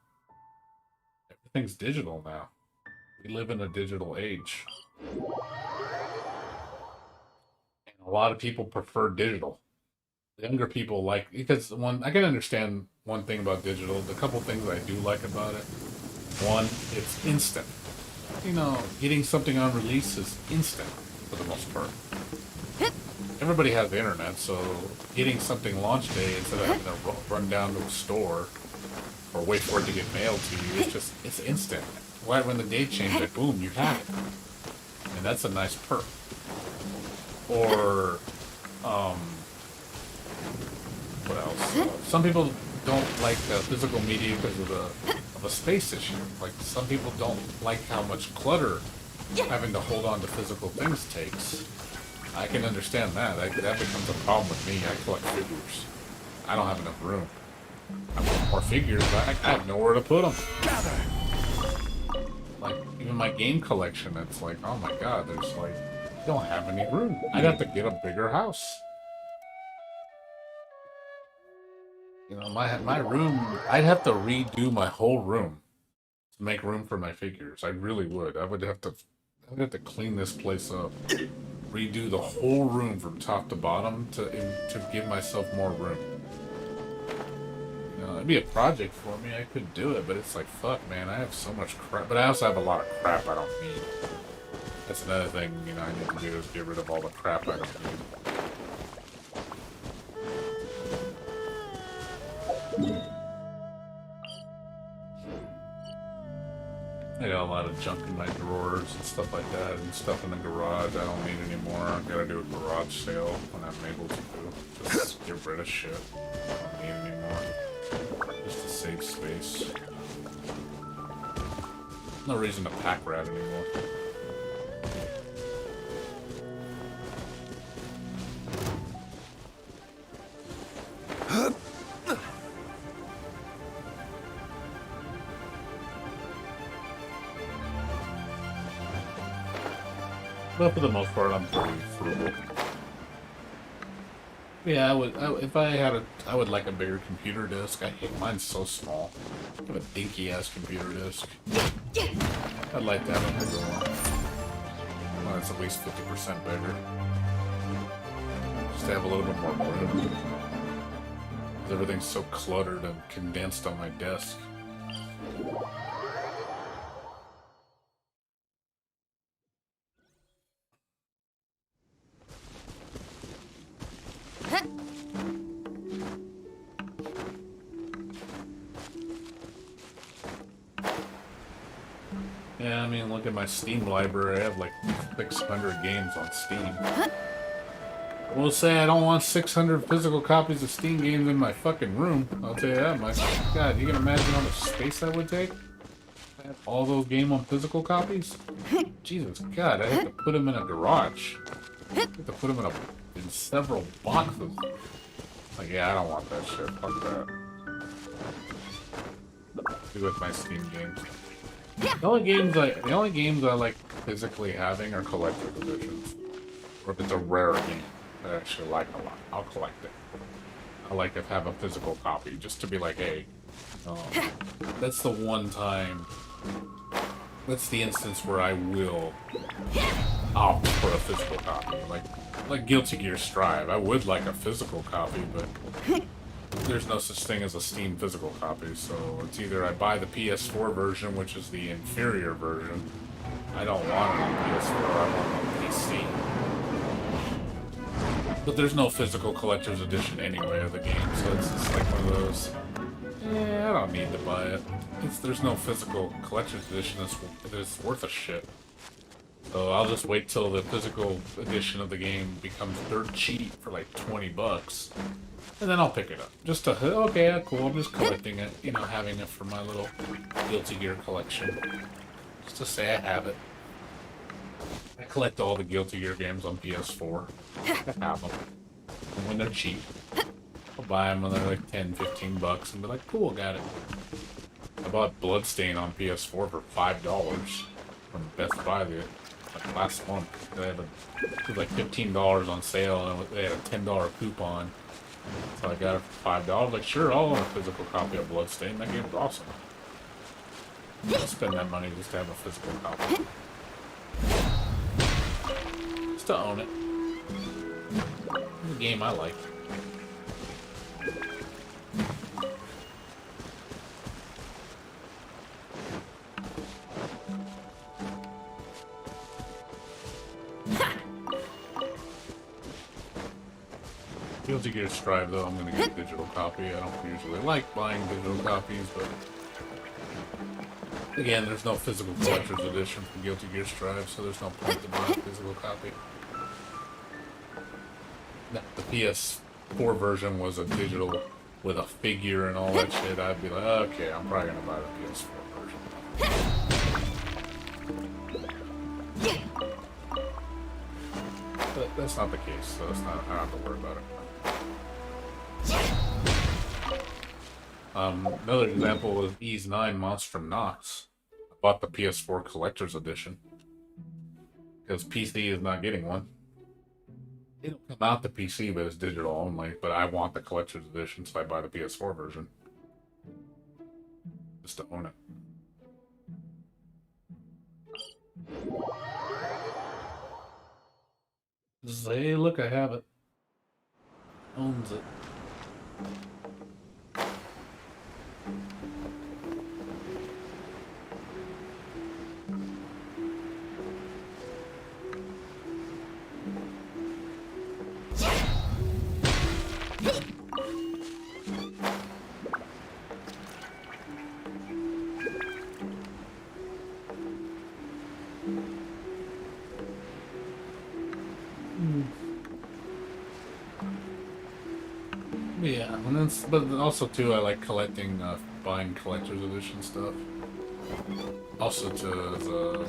[SPEAKER 1] Everything's digital now. We live in a digital age. And a lot of people prefer digital. The younger people because I can understand one thing about digital. The couple things I do like about it. One, it's instant. Getting something on release is instant for the most part. Everybody has the internet, so getting something launch day instead of having to run down to a store or wait for it to get mailed to you, it's instant. Right when the date changes, boom, you have it. And that's a nice perk. Or, what else? Some people don't like physical media because of a space issue. Like, some people don't like how much clutter having to hold on to physical things takes. I can understand that. That becomes a problem with me. I collect figures. I don't have enough room. I want more figures, but I have nowhere to put them. Like, even my game collection, it's like, oh my god, there's like, I don't have any room. I'd have to get a bigger house. My room, I'd have to redo my whole room to make room for my figures. I really would. I would have to clean this place up. Redo the whole room from top to bottom to give myself more room. It'd be a project for me. I could do it, but it's like, fuck, man, I have so much crap. But I also have a lot of crap I don't need. That's another thing, I need to do is get rid of all the crap I don't need. I got a lot of junk in my drawers and stuff like that, and stuff in the garage I don't need anymore. I'm gonna do a garage sale when I'm able to. Just get rid of shit I don't need anymore. Just to save space. No reason to pack rat anymore. But for the most part, I'm pretty frugal. Yeah, if I had I would like a bigger computer disk. I hate mine's so small. I have a dinky ass computer disk. I'd like to have a bigger one. Well, it's at least 50% bigger. Just to have a little bit more room. 'Cause everything's so cluttered and condensed on my desk. Yeah, I mean, look at my Steam library. I have like 600 games on Steam. I will say I don't want 600 physical copies of Steam games in my fucking room. I'll tell you that much. God, you can imagine how much space that would take? I have all those games on physical copies? Jesus God, I have to put them in a garage. I have to put them in several boxes. Like, yeah, I don't want that shit. Fuck that. Do with my Steam games. The only games I like physically having are collector's editions. Or if it's a rare game that I actually like a lot, I'll collect it. I like to have a physical copy just to be like, hey, that's the one time. That's the instance where I will opt for a physical copy. Like Guilty Gear Strive. I would like a physical copy, but there's no such thing as a Steam physical copy, so it's either I buy the PS4 version, which is the inferior version. I don't want it on PS4, I want it on PC. But there's no physical collector's edition anyway of the game, so it's just like one of those, I don't need to buy it. There's no physical collector's edition that's worth a shit. So I'll just wait till the physical edition of the game becomes dirt cheap for like 20 bucks. And then I'll pick it up. Just to, okay, cool, I'm just collecting it, you know, having it for my little Guilty Gear collection. Just to say I have it. I collect all the Guilty Gear games on PS4. I have them. And when they're cheap, I'll buy them when they're like 10, 15 bucks and be like, cool, got it. I bought Bloodstain on PS4 for $5 from Best Buy like last month. It was like $15 on sale and they had a $10 coupon. So I got it for $5. Like, sure, I'll own a physical copy of Bloodstain. That game's awesome. I'll spend that money just to have a physical copy. Just to own it. It's a game I like. Guilty Gear Strive, though, I'm going to get a digital copy. I don't usually like buying digital copies, but again, there's no physical collector's edition for Guilty Gear Strive, so there's no point to buy a physical copy. The PS4 version was a digital with a figure and all that shit. I'd be like, okay, I'm probably going to buy the PS4 version. But that's not the case, so I don't have to worry about it. Another example was Ys 9 Monster from Nox. I bought the PS4 Collector's Edition because PC is not getting one. It'll come out the PC, but it's digital only. But I want the Collector's Edition, so I buy the PS4 version just to own it. Just say, hey, look, I have it. Owns it. Yeah, and then, but also too, I like collecting, buying collector's edition stuff. Also, as a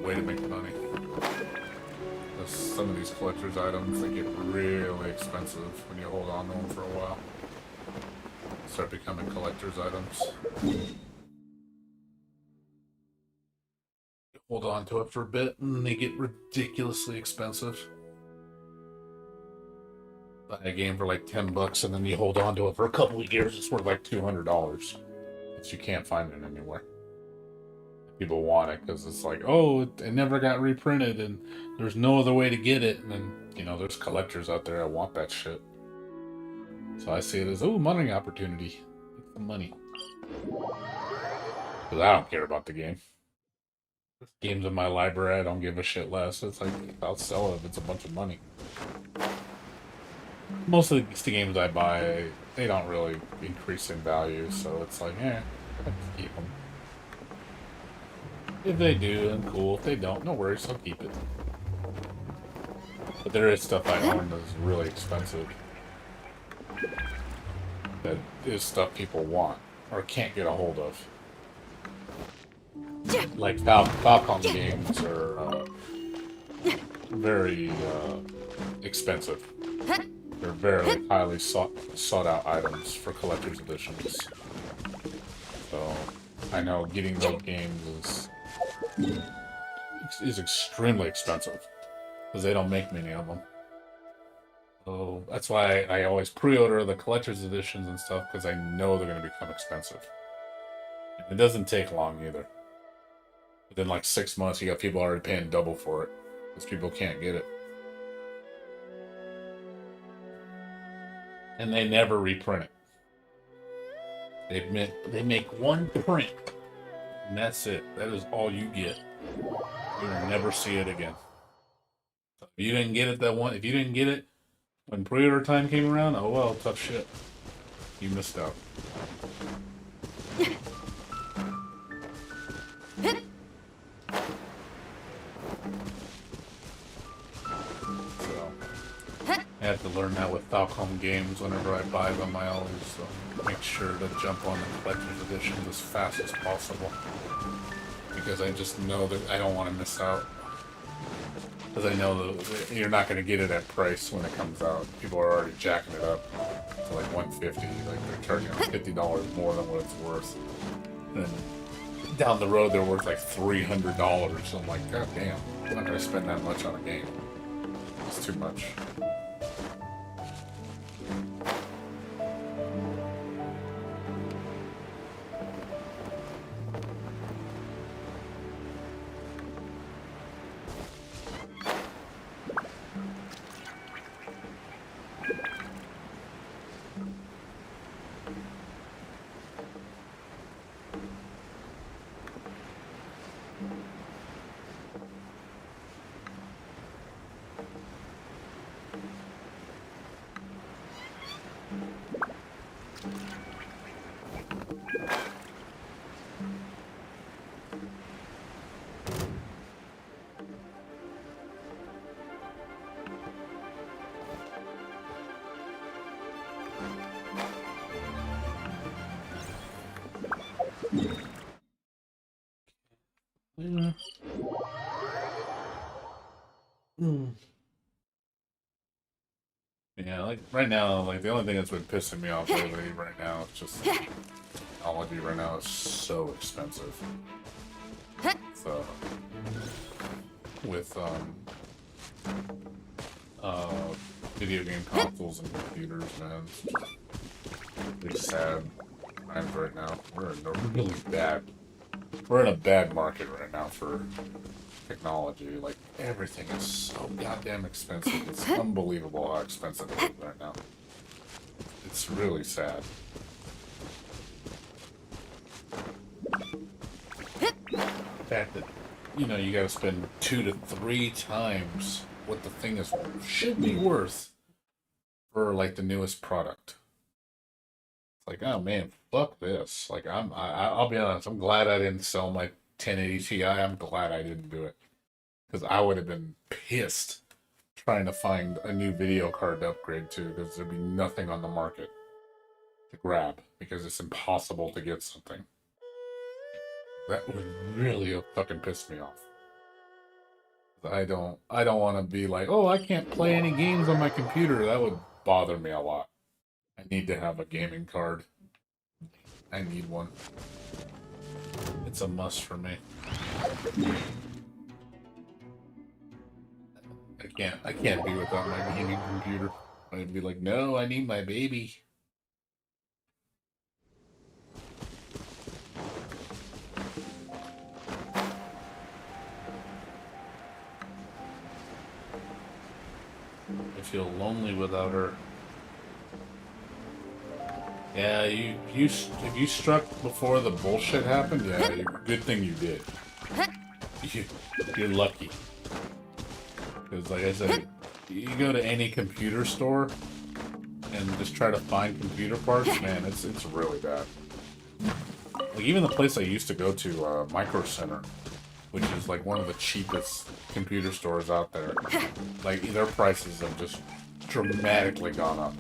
[SPEAKER 1] way to make money. Because some of these collector's items, they get really expensive when you hold on to them for a while. Start becoming collector's items. You hold on to it for a bit, and they get ridiculously expensive. buy a game for like $10 and then you hold on to it for a couple of years. It's worth like $200. But you can't find it anywhere. People want it because it's like, oh, it never got reprinted and there's no other way to get it. And then, you know, there's collectors out there that want that shit. So I see it as, oh, money opportunity. Get some money. Because I don't care about the game. This game's in my library, I don't give a shit less. It's like, I'll sell it if it's a bunch of money. Most of the games I buy, they don't really increase in value, so it's like, I can keep them. If they do, then cool. If they don't, no worries, I'll keep it. But there is stuff I own that's really expensive. That is stuff people want, or can't get a hold of. Like Falcon games are very expensive. They're very highly sought out items for collector's editions. So I know getting those games is extremely expensive because they don't make many of them. So that's why I always pre-order the collector's editions and stuff, because I know they're going to become expensive. It doesn't take long either. Within like 6 months, you got people already paying double for it because people can't get it. And they never reprint it. They make one print, and that's it. That is all you get. You will never see it again. So if you didn't get it if you didn't get it when pre-order time came around, oh well, tough shit. You missed out. I have to learn that with Falcon games. Whenever I buy them, I always make sure to jump on the collector's editions as fast as possible. Because I just know that I don't want to miss out. Because I know that you're not going to get it at price when it comes out. People are already jacking it up to like $150. Like they're charging $50 more than what it's worth. And down the road, they're worth like $300. So I'm like, god damn, I'm not going to spend that much on a game. It's too much. Yeah. Yeah, like right now, like the only thing that's been pissing me off lately right now is just technology right now is so expensive. So with video game consoles and computers, man, it's pretty sad times right now. We're in a bad market right now for technology. Like everything is so goddamn expensive. It's unbelievable how expensive it is right now. It's really sad. The fact that, you know, you gotta spend 2 to 3 times what the thing should be worth for like the newest product. It's like, oh man, fuck this. Like I'll be honest, I'm glad I didn't sell my 1080 Ti. I'm glad I didn't do it. Because I would have been pissed trying to find a new video card to upgrade to, because there'd be nothing on the market to grab, because it's impossible to get something. That would really fucking piss me off. I don't want to be like, oh, I can't play any games on my computer. That would bother me a lot. I need to have a gaming card. I need one. It's a must for me. I can't be without my gaming computer. I'd be like, no, I need my baby. I feel lonely without her. Yeah, if you struck before the bullshit happened, yeah, good thing you did. You're lucky. Because like I said, you go to any computer store and just try to find computer parts, man, it's really bad. Like even the place I used to go to, Micro Center, which is like one of the cheapest computer stores out there, like their prices have just dramatically gone up.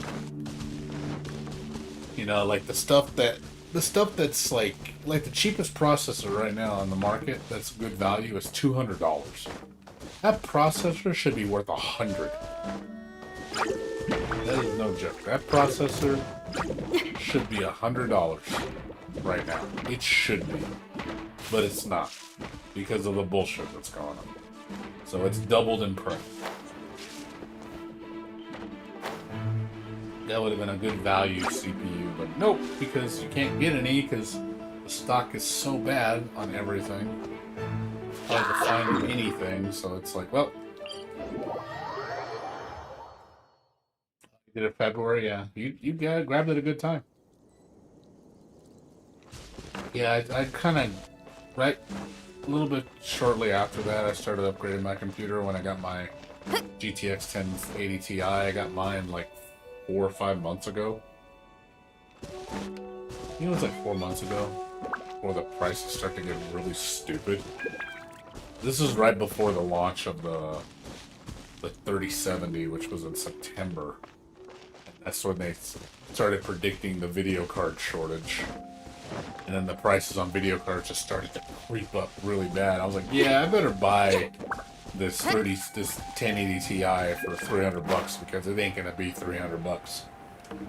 [SPEAKER 1] You know, like the stuff that's like the cheapest processor right now on the market that's good value is $200. That processor should be worth $100. That is no joke. That processor should be $100 right now. It should be, but it's not because of the bullshit that's going on. So it's doubled in price. That would have been a good value CPU, but nope, because you can't get any because the stock is so bad on everything. Hard to find anything, so it's like, well. You did it February, yeah. You grabbed it at a good time. Yeah, I kind of, right, a little bit shortly after that, I started upgrading my computer when I got my GTX 1080 Ti. I got mine like 4 or 5 months ago. You know, it was like 4 months ago, before the prices start to get really stupid. This is right before the launch of the 3070, which was in September. And that's when they started predicting the video card shortage. And then the prices on video cards just started to creep up really bad. I was like, yeah, I better buy this 1080 Ti for $300 because it ain't gonna be $300.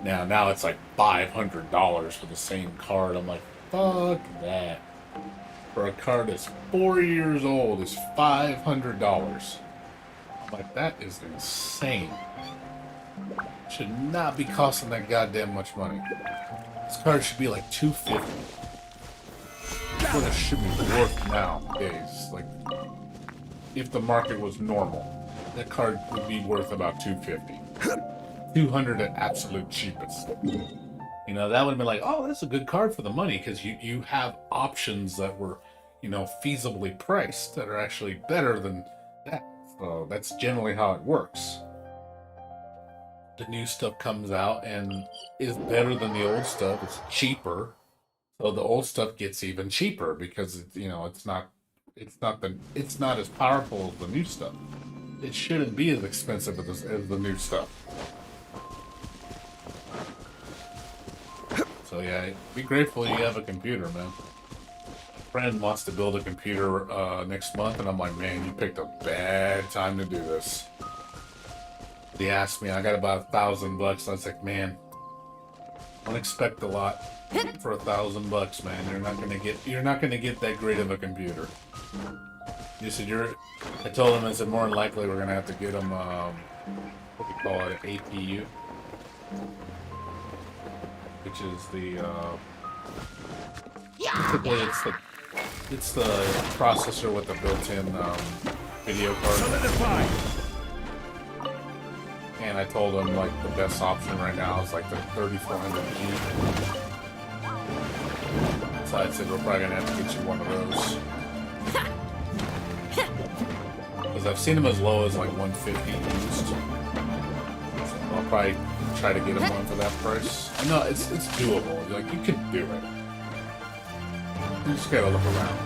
[SPEAKER 1] Now it's like $500 for the same card. I'm like, fuck that. For a card that's 4 years old is $500. I'm like, that is insane. Should not be costing that goddamn much money. This card should be like $250. That's what it should be worth nowadays. Like, if the market was normal, that card would be worth about $250. $200 at absolute cheapest. You know, that would have been like, oh, that's a good card for the money, because you have options that were, you know, feasibly priced that are actually better than that. So that's generally how it works. The new stuff comes out and is better than the old stuff. It's cheaper. So the old stuff gets even cheaper because you know, it's not as powerful as the new stuff. It shouldn't be as expensive as the new stuff. So yeah, be grateful you have a computer, man. A friend wants to build a computer next month, and I'm like, man, you picked a bad time to do this. He asked me, I got about $1,000. I was like, man, don't expect a lot for $1,000, man. You're not gonna get that great of a computer. You said I told him, I said, more than likely we're gonna have to get him what do you call it, an APU, which is the typically it's the processor with the built-in video card. And I told him, like, the best option right now is like the 3400G. So I said, we're probably gonna have to get you one of those. Because I've seen them as low as like 150 used. So I'll probably try to get him one for that price. No, it's doable. Like, you can do it. You just gotta look around.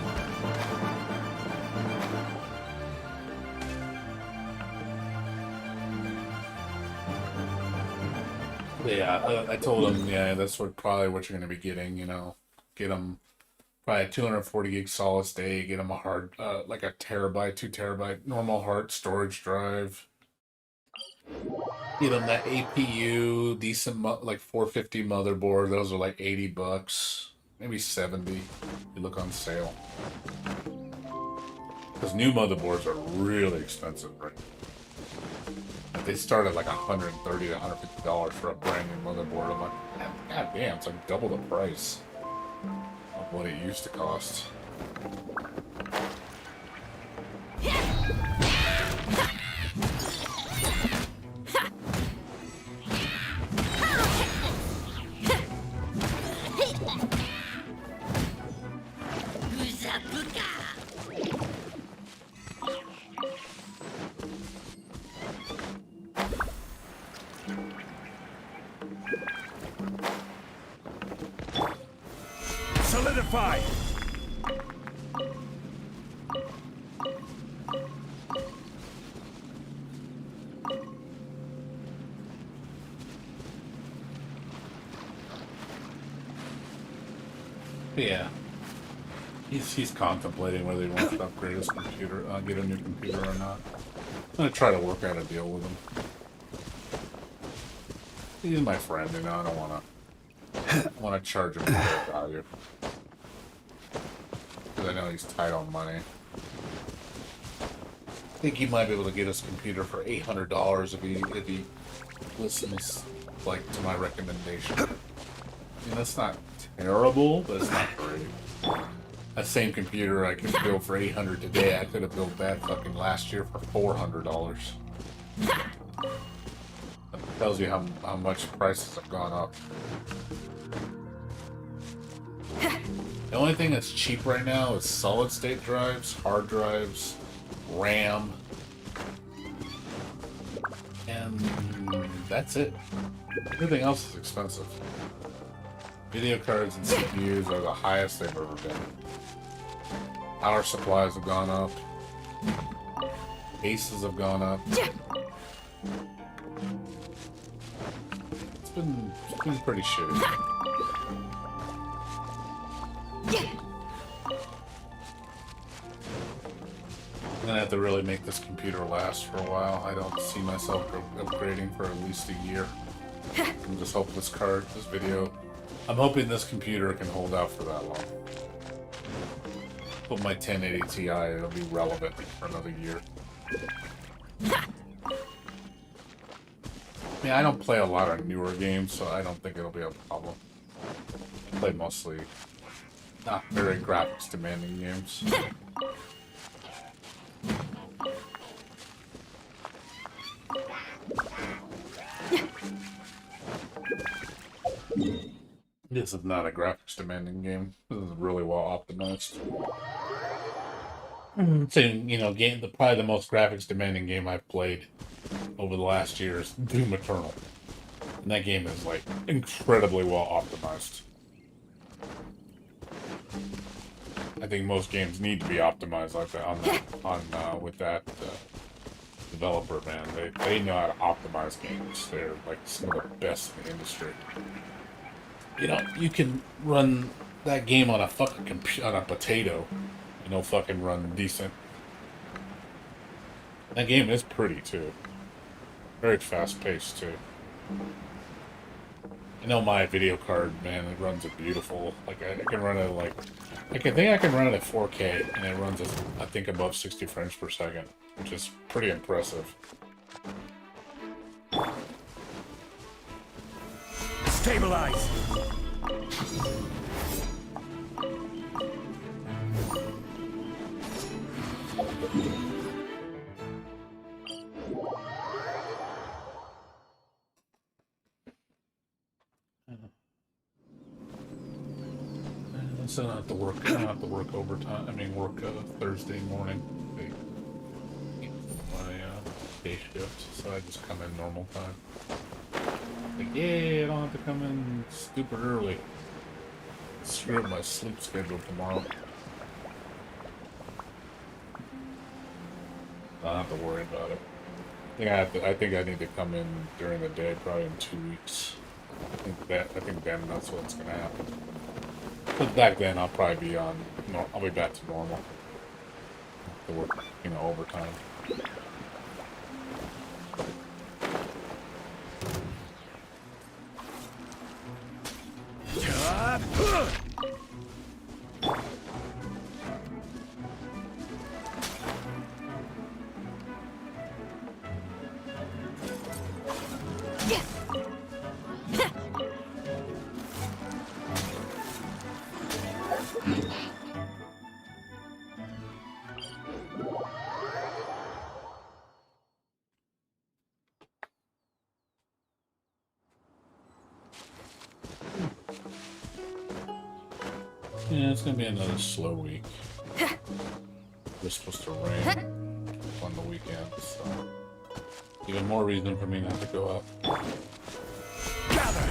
[SPEAKER 1] Yeah, I told him, yeah, that's probably what you're going to be getting, you know. Get him probably a 240 gig solid state, get him a hard, like a terabyte, 2 terabyte normal hard storage drive. Get him that APU, decent, like 450 motherboard, those are like $80, maybe 70 if you look on sale. Because new motherboards are really expensive, right? they start at like $130 to $150 for a brand new motherboard. I'm like, God damn, it's like double the price of what it used to cost.
[SPEAKER 3] Solidify!
[SPEAKER 1] But yeah, he's contemplating whether he wants to upgrade his computer, get a new computer or not. I'm gonna try to work out a deal with him. He's my friend, you know. I don't want to charge him for value because I know he's tight on money. I think he might be able to get his computer for $800 if he listens like to my recommendation. I mean, that's not terrible, but it's not great. That same computer I could build for $800 today, I could have built that fucking last year for $400. That tells you how much prices have gone up. The only thing that's cheap right now is solid state drives, hard drives, RAM, and that's it. Everything else is expensive. Video cards and CPUs are the highest they've ever been. Power supplies have gone up. Cases have gone up. It's been pretty shitty. I'm gonna have to really make this computer last for a while. I don't see myself upgrading for at least a year. I'm just hoping I'm hoping this computer can hold out for that long. With my 1080 Ti, it'll be relevant for another year. I mean, I don't play a lot of newer games, so I don't think it'll be a problem. I play mostly not very graphics demanding games. This is not a graphics demanding game. This is really well optimized. So, you know, probably the most graphics demanding game I've played over the last year is Doom Eternal. And that game is like incredibly well optimized. I think most games need to be optimized like that with that developer, man. They know how to optimize games. They're like some of the best in the industry. You know, you can run that game on a fucking on a potato, and it'll fucking run decent. That game is pretty too. Very fast paced too. I know my video card, man, it runs it beautiful. Like I can run it I think I can run it at 4K, and it runs I think above 60 frames per second, which is pretty impressive.
[SPEAKER 3] Stabilize!
[SPEAKER 1] So I don't have to work. I don't have to work overtime. I mean, work Thursday morning. My day shift, so I just come in normal time. Like, yeah, I don't have to come in stupid early. Screw up my sleep schedule tomorrow. I don't have to worry about it. I think I need to come in during the day, probably in 2 weeks. I think then that's what's gonna happen. But back then, I'll probably be on. I'll be back to normal. To work, overtime. Yeah, it's gonna be another slow week. It's supposed to rain on the weekend, so even more reason for me not to go out.
[SPEAKER 3] Gather!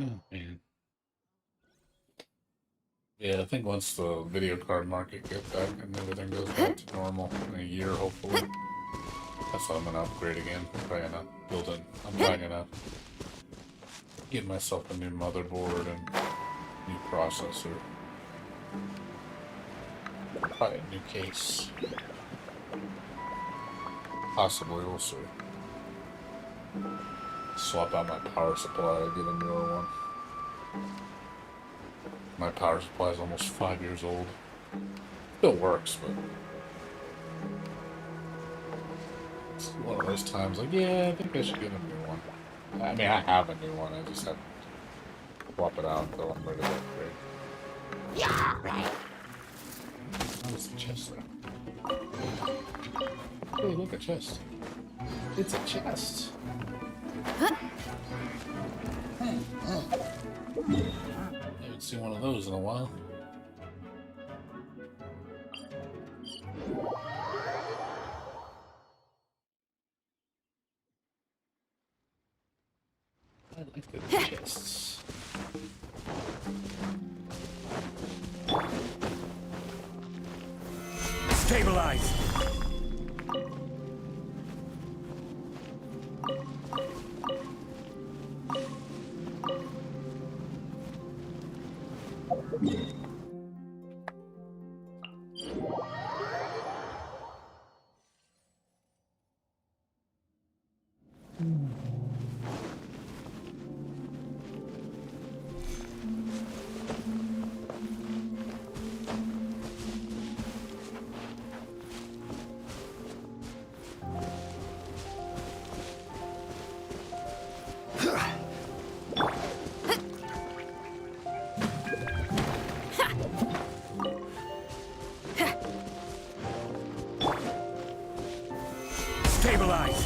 [SPEAKER 1] Oh, man. Yeah, I think once the video card market gets back and everything goes back to normal in a year, hopefully, that's what I'm gonna upgrade again. I'm probably gonna get myself a new motherboard and new processor. Probably a new case. Possibly, we'll see. Swap out my power supply, get a newer one. My power supply is almost 5 years old. Still works, but it's one of those times like, yeah, I think I should get a new one. I mean, I have a new one, I just have to swap it out until I'm ready to upgrade.
[SPEAKER 2] Yeah, right.
[SPEAKER 1] Oh, it's a chest there. Hey, look, a chest. It's a chest. I haven't seen one of those in a while. I like the chests.
[SPEAKER 3] Stabilize! Stabilize!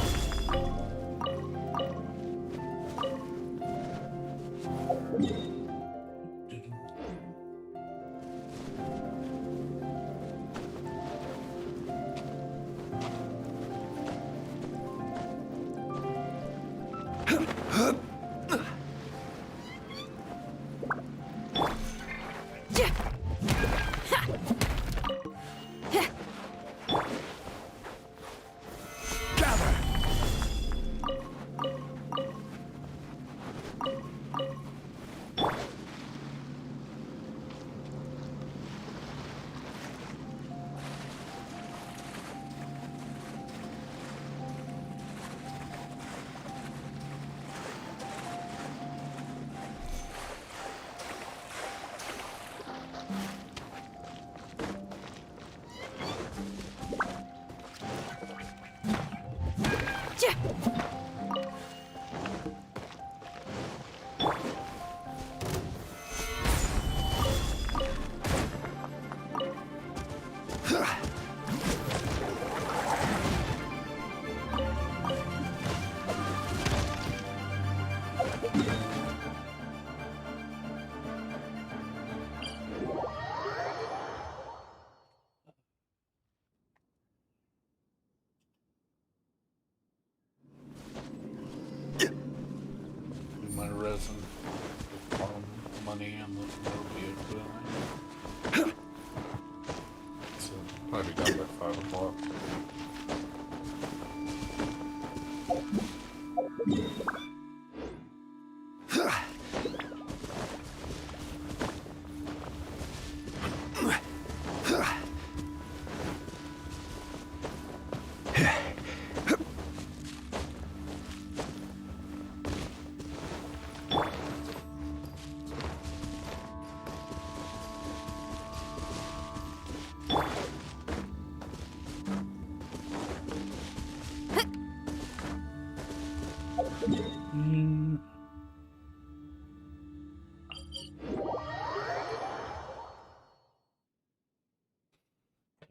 [SPEAKER 3] Gather!
[SPEAKER 1] money on the Nobia. So probably done by 5 o'clock.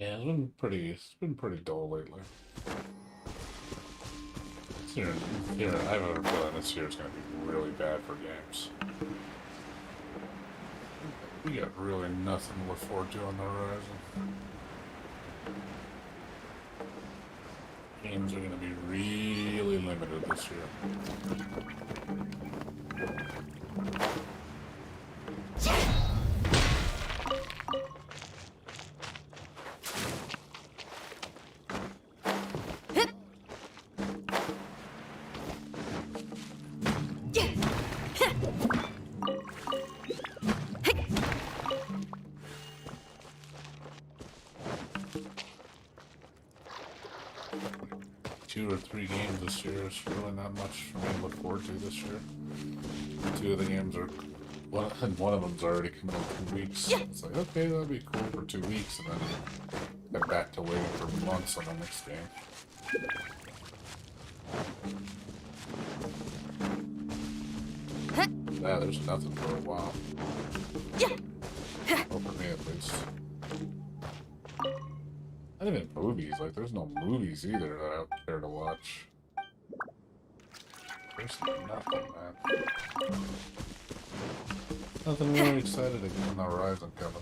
[SPEAKER 1] Yeah, it's been pretty dull lately. I have a feeling this year is going to be really bad for games. We got really nothing to look forward to on the horizon. Games are going to be really limited this year. Two or three games this year is really not much for me to look forward to this year. Two of the games are, one of them's already coming in 2 weeks. It's like, okay, that'll be cool for 2 weeks, and then get back to waiting for months on the next game. Yeah, there's nothing for a while. Well, for me at least. Not even movies, like there's no movies either that I would care to watch. There's nothing, man. Nothing really excited to get on the horizon coming.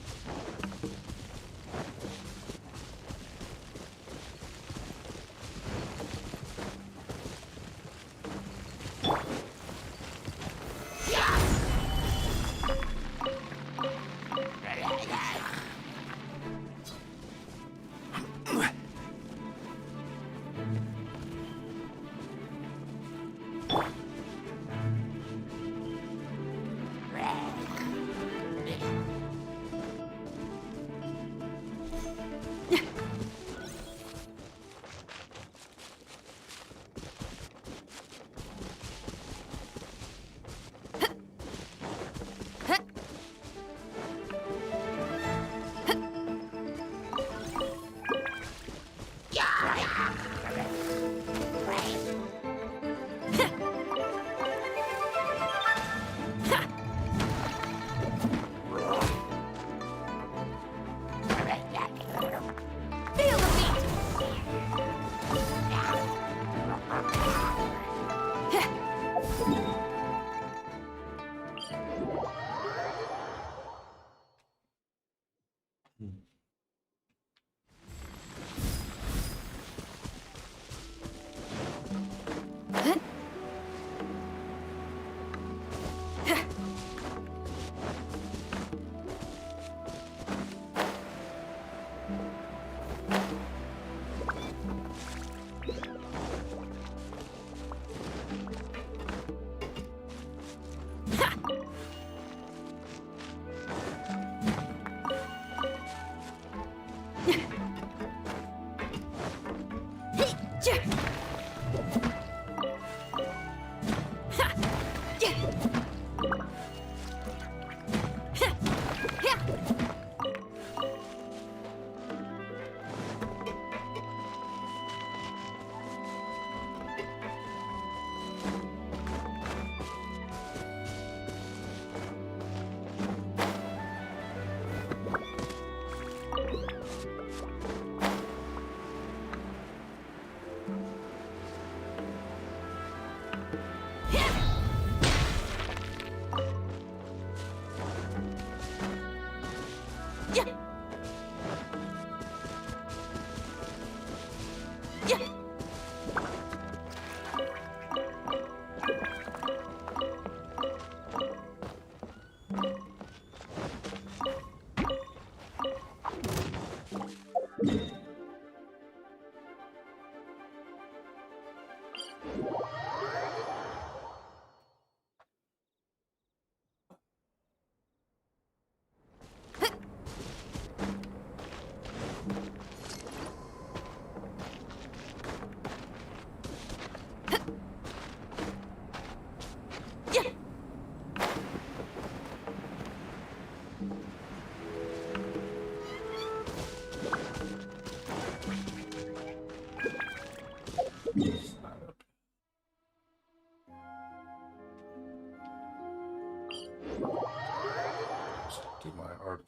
[SPEAKER 1] Do my art.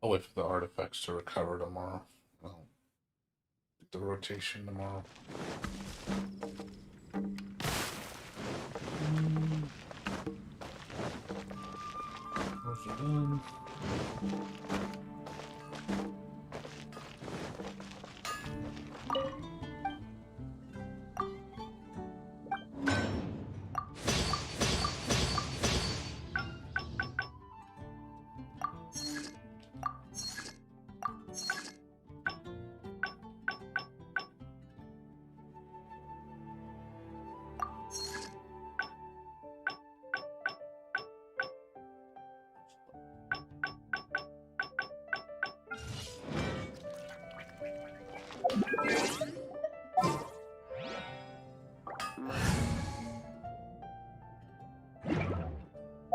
[SPEAKER 1] I'll wait for the artifacts to recover tomorrow. Well, the rotation tomorrow. What's it done?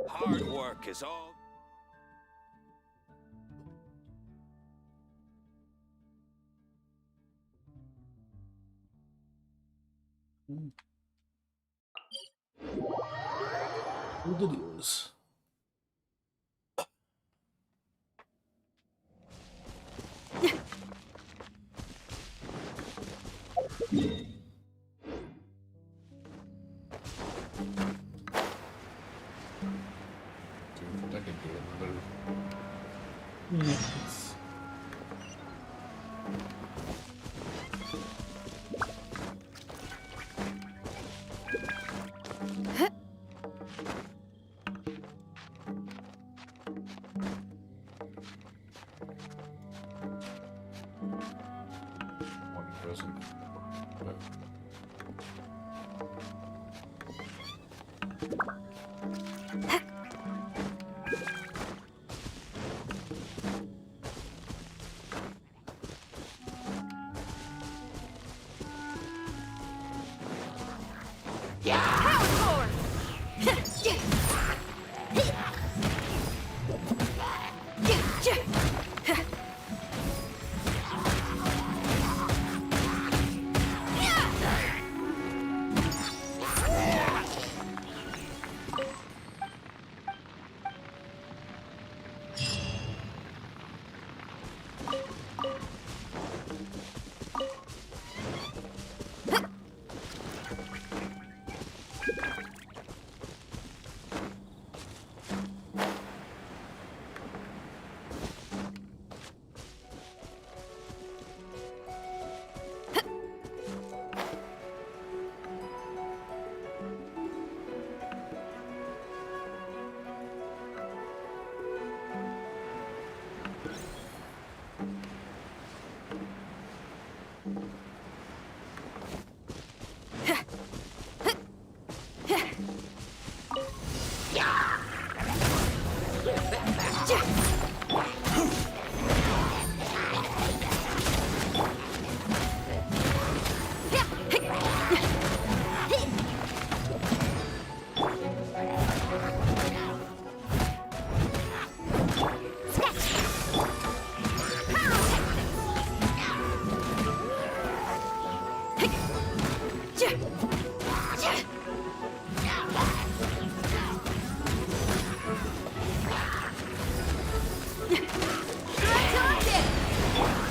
[SPEAKER 5] Hard work is all.
[SPEAKER 1] What it is. I could do another. Yes. One present. But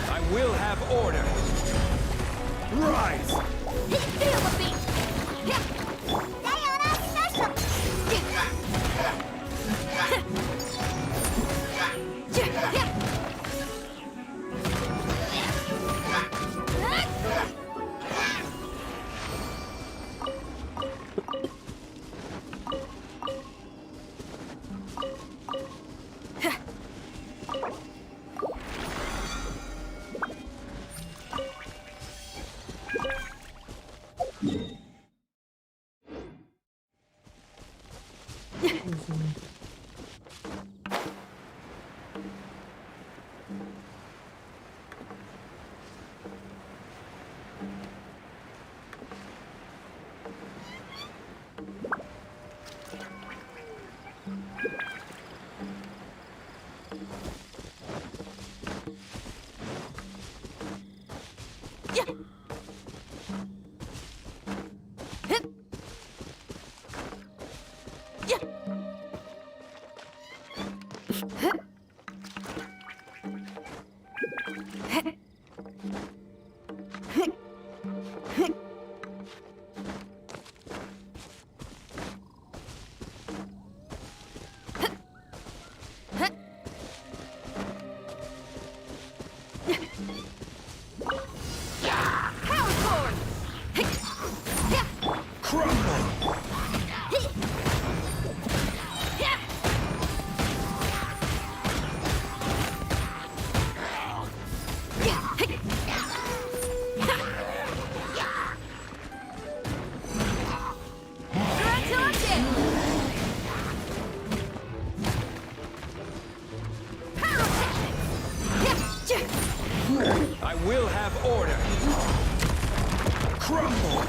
[SPEAKER 5] I will have order.
[SPEAKER 3] Rise!
[SPEAKER 2] Feel the beat! Sayonara special!
[SPEAKER 5] I will have order.
[SPEAKER 3] Crumble.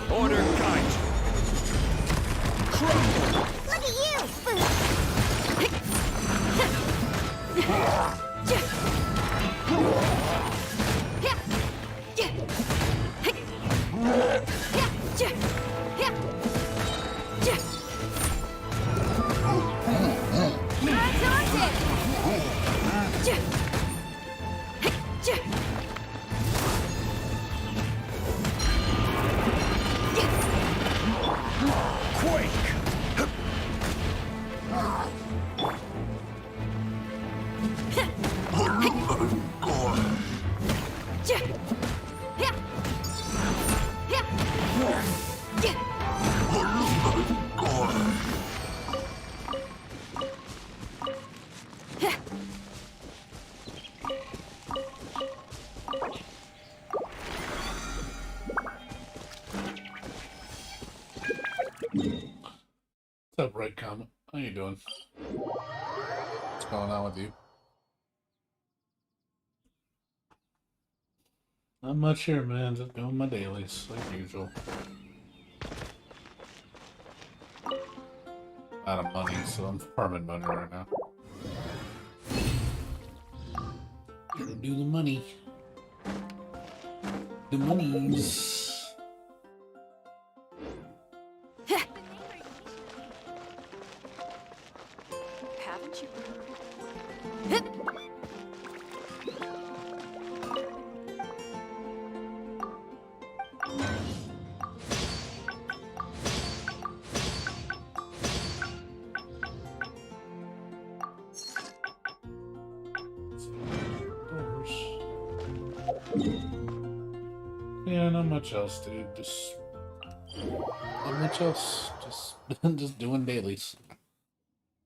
[SPEAKER 5] Order guide.
[SPEAKER 2] Look at you, Food.
[SPEAKER 3] Quake.
[SPEAKER 1] What's up, Red Comet? How you doing? What's going on with you? Not much here, man. Just doing my dailies, like usual. Out of money, so I'm farming money right now. Gotta do the money. The monies.
[SPEAKER 4] Haven't you heard?
[SPEAKER 1] Yeah, not much else, dude. Just not much else. Just just doing dailies.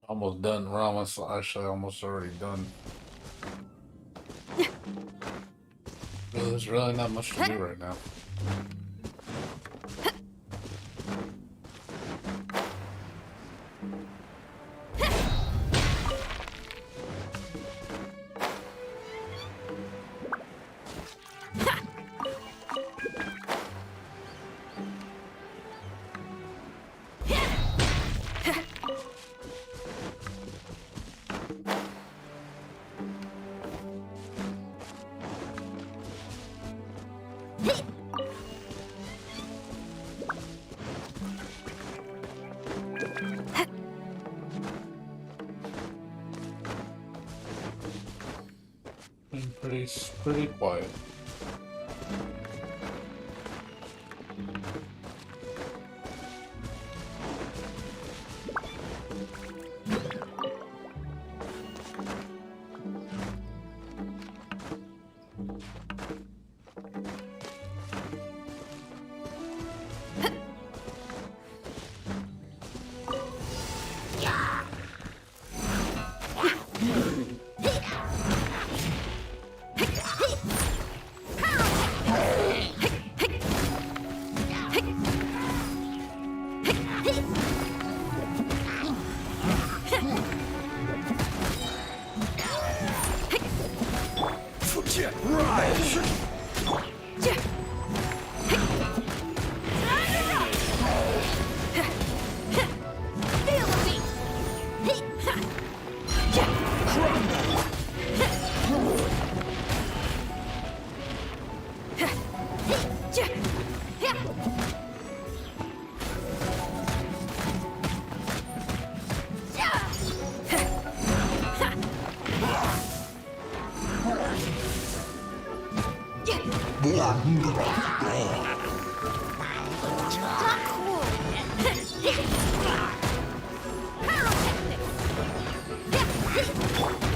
[SPEAKER 1] Almost done. We're almost actually almost already done. There's really not much to do right now. Been pretty quiet.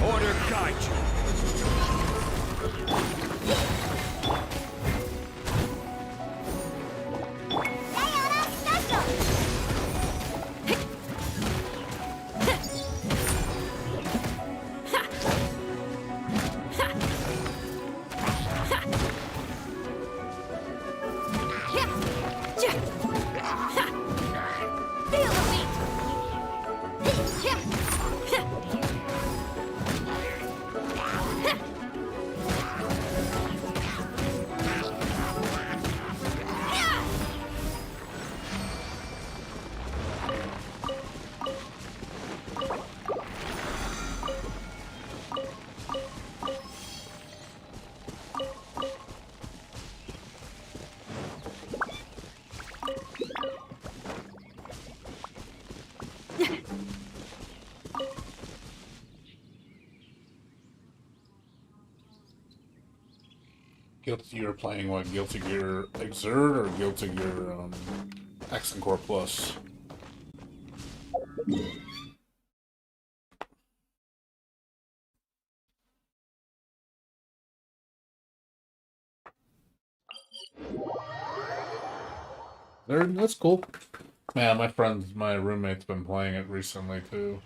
[SPEAKER 5] Order guide you.
[SPEAKER 1] Guilty Gear playing what? Guilty Gear Exert or Guilty Gear X and Core Plus? That's cool. Man, my roommate's been playing it recently too.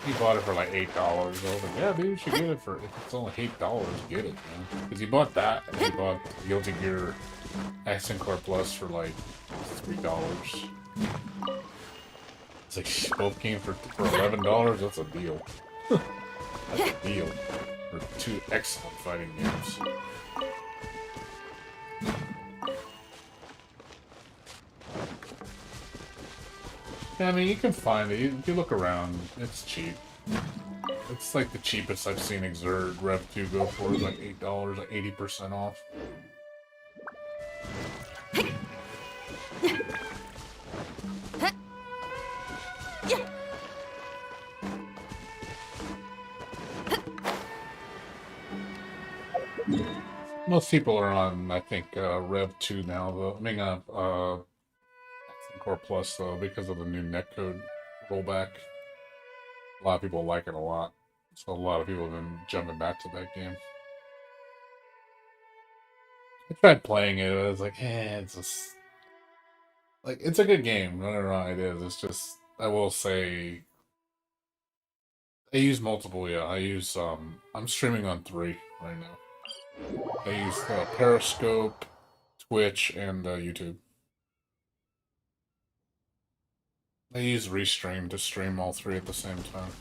[SPEAKER 1] He bought it for like $8. I was like, yeah, dude, you should get it for if it's only $8, get it, man. Because he bought that and he bought Guilty Gear X and Core Plus for like $3. It's like both came for $11. That's a deal. That's a deal for two excellent fighting games. Yeah, I mean, you can find it. If you look around, it's cheap. It's like the cheapest I've seen Exert Rev 2 go for is like $8, like 80% off. Most people are on, I think, Rev 2 now, though. I mean, Core Plus, though, because of the new netcode rollback. A lot of people like it a lot. So a lot of people have been jumping back to that game. I tried playing it. I was like, it's just like it's a good game. I don't know, it is. It's just I will say I use multiple. Yeah, I use I'm streaming on 3 right now. I use Periscope, Twitch, and YouTube. I use Restream to stream all 3 at the same time.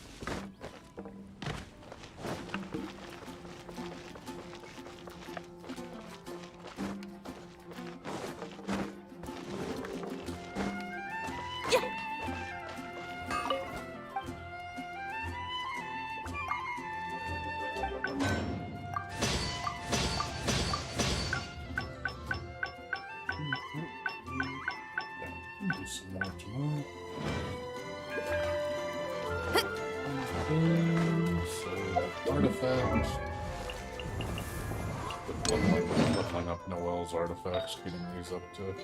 [SPEAKER 1] Do some more tomorrow. So, artifacts. Leveling up Noel's artifacts, getting these up to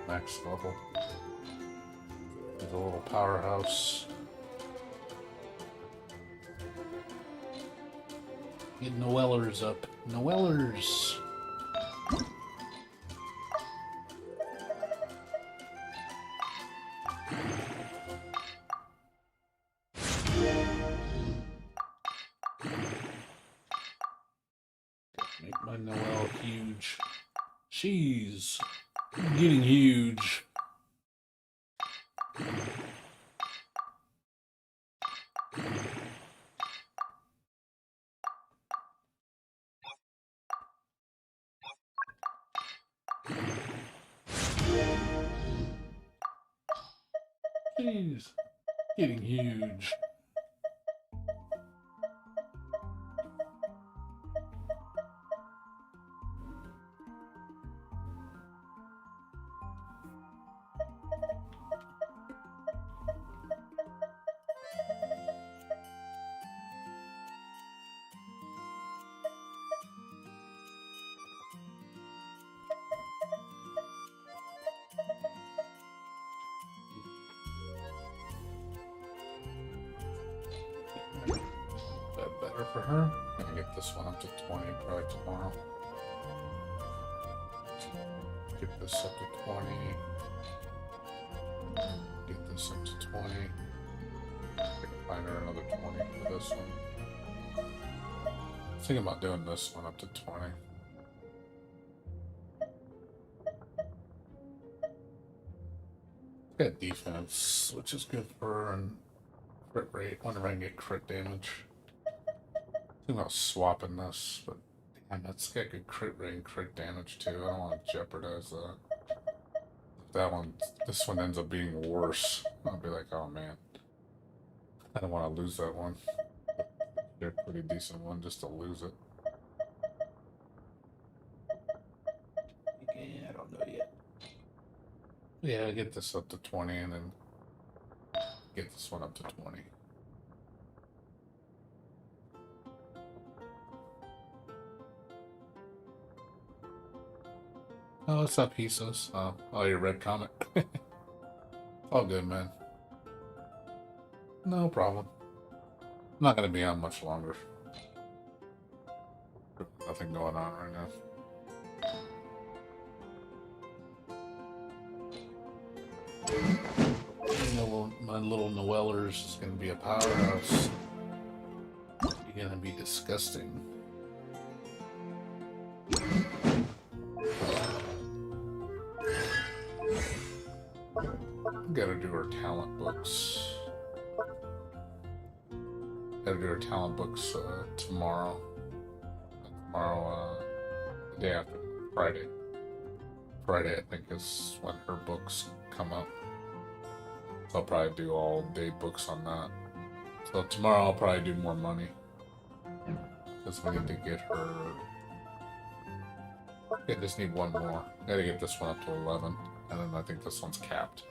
[SPEAKER 1] max level. There's a little powerhouse. Get Noellers up. Noellers! Make my Noelle huge. She's getting huge. She's getting huge. That better for her. I'm gonna get this one up to 20 probably tomorrow. Get this up to 20. Get this up to 20. I can find her another 20 for this one. I'm thinking about doing this one up to 20. Got defense, which is good for her, and crit rate. Wonder if I can get crit damage. Thinking about swapping this, but damn, that's got good crit rate and crit damage too. I don't want to jeopardize that. If that one, this one ends up being worse, I'll be like, oh man, I don't want to lose that one. They're a pretty decent one just to lose it. Yeah, I don't know yet. Yeah, get this up to 20 and then get this one up to 20. Oh, what's up, Hisos? Oh, your red comic. All good, man. No problem. I'm not gonna be on much longer. Nothing going on right now. My little Noellers is gonna be a powerhouse. You're gonna be disgusting. Gotta do her talent books. Gotta do her talent books tomorrow. Tomorrow, the day after Friday. Friday, I think, is when her books come up. So I'll probably do all day books on that. So tomorrow I'll probably do more money. Because we need to get her... I just need one more. Gotta get this one up to 11. And then I think this one's capped.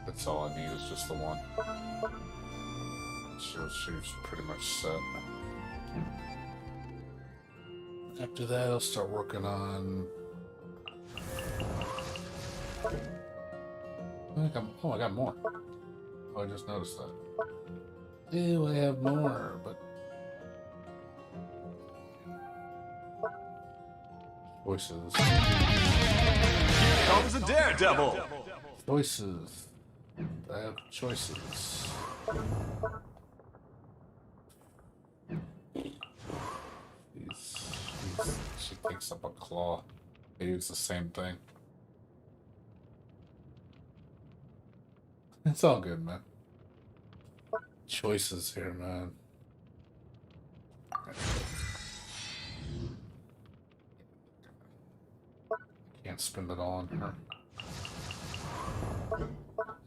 [SPEAKER 1] That's all I need is just the one. So she's pretty much set. After that, I'll start working on... I got more. Oh, I just noticed that. Ew, I have more, but choices.
[SPEAKER 5] Comes a daredevil.
[SPEAKER 1] Choices. I have choices. She picks up a claw. They use the same thing. It's all good, man. Choices here, man. Can't spend it all on her.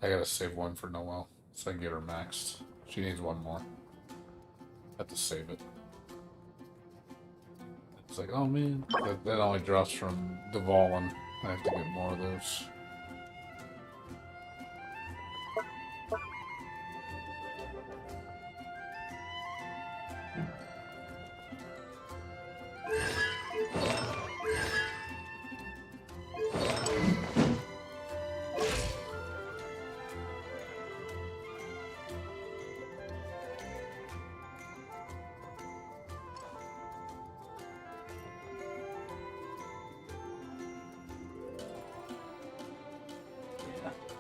[SPEAKER 1] I gotta save one for Noelle, so I can get her maxed. She needs one more. Have to save it. It's like, oh man, that only drops from Devalin. I have to get more of those.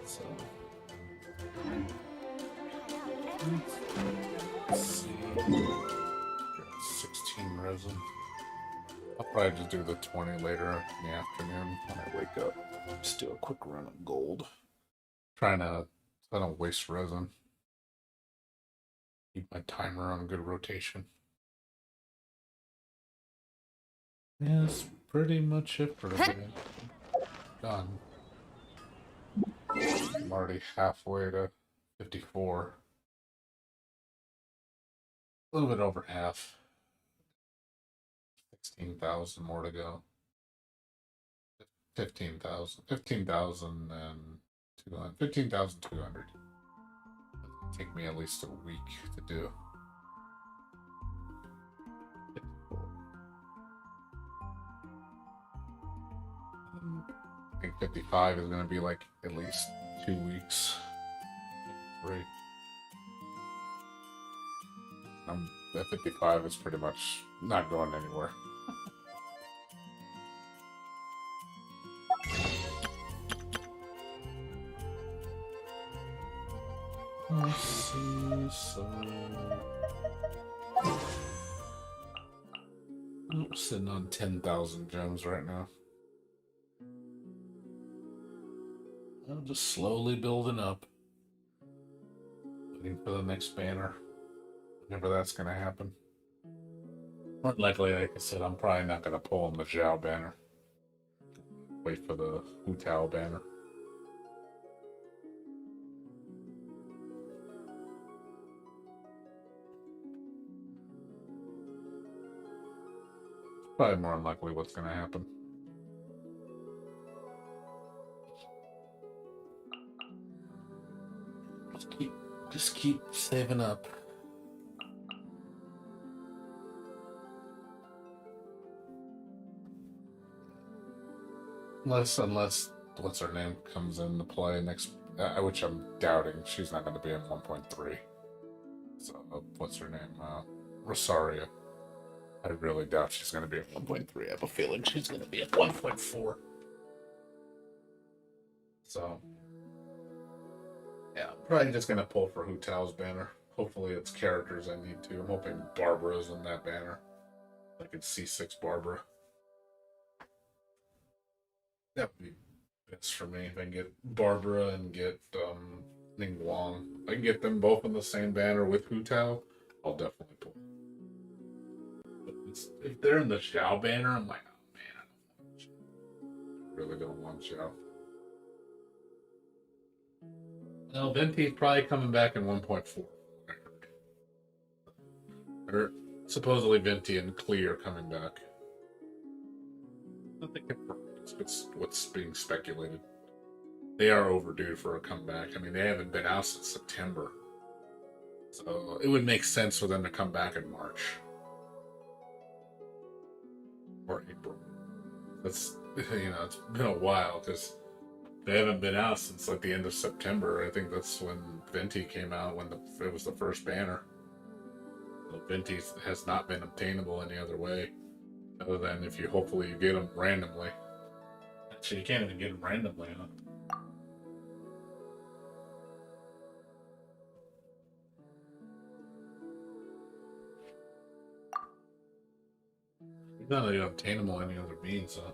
[SPEAKER 1] So, let's see. 16 resin. I'll probably just do the 20 later in the afternoon when I wake up. Just do a quick run of gold. Trying to, so I don't waste resin. Keep my timer on good rotation. Yeah, that's pretty much it for today. Done. I'm already halfway to 54. A little bit over half. 16,000 more to go. 15,000. 15,200. 15,200. Take me at least a week to do. I think 55 is going to be like at least 2 weeks. 3. That 55 is pretty much not going anywhere. Let's see, so I'm sitting on 10,000 gems right now. I'm just slowly building up. Waiting for the next banner. Whenever that's going to happen. More than likely, like I said, I'm probably not going to pull in the Zhao banner. Wait for the Hu Tao banner. Probably more unlikely what's going to happen. Just keep saving up. Unless what's her name comes into play next, which I'm doubting. She's not going to be in 1.3. So what's her name? Rosaria. I really doubt she's going to be at 1.3. I have a feeling she's going to be at 1.4. So, yeah, I'm probably just going to pull for Hu Tao's banner. Hopefully it's characters I need to. I'm hoping Barbara's in that banner. I could C6 Barbara. That would be best for me if I can get Barbara and get Ning Wang. If I can get them both on the same banner with Hu Tao, I'll definitely pull. If they're in the Xiao banner, I'm like, oh man, I really don't want Xiao. No, Venti's probably coming back in 1.4. Or supposedly Venti and Klee are coming back. Nothing confirmed. It's what's being speculated. They are overdue for a comeback. I mean, they haven't been out since September. So it would make sense for them to come back in March. Or April. That's, it's been a while because they haven't been out since like the end of September. I think that's when Venti came out, when it was the first banner. the Venti has not been obtainable any other way, other than if you hopefully you get them randomly. Actually, you can't even get them randomly, huh? He's not even obtainable any other means, huh?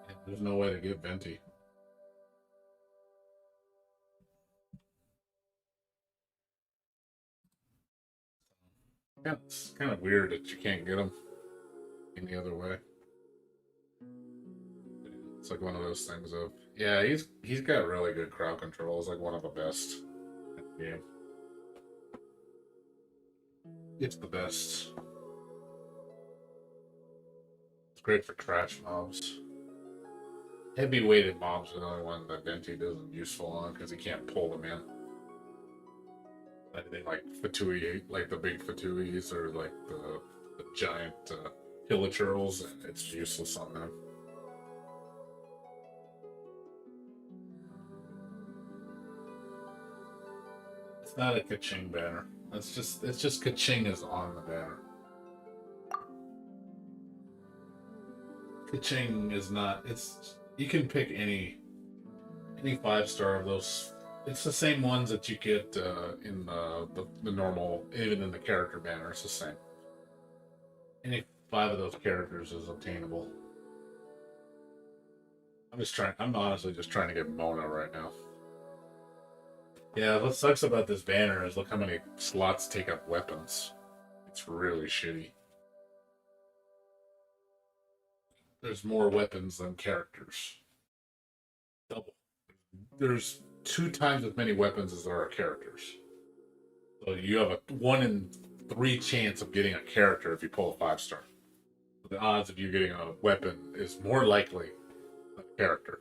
[SPEAKER 1] Yeah, there's no way to get Venti. Yeah, it's kind of weird that you can't get them any other way. It's like one of those things of, yeah, he's got really good crowd control. It's like one of the best in the game. It's the best. It's great for trash mobs. Heavy weighted mobs are the only one that Venti isn't useful on because he can't pull them in. Anything like Fatui, like the big Fatuis or like the giant Hilichurls, it's useless on them. It's not a Kaching banner. It's just Kaching is on the banner. Kaching is not. It's you can pick any 5-star of those. It's the same ones that you get in the normal, even in the character banner. It's the same. Any 5 of those characters is obtainable. I'm honestly just trying to get Mona right now. Yeah, what sucks about this banner is look how many slots take up weapons. It's really shitty. There's more weapons than characters. Double. There's 2 times as many weapons as there are characters. So you have a 1 in 3 chance of getting a character if you pull a 5-star. The odds of you getting a weapon is more likely than a character.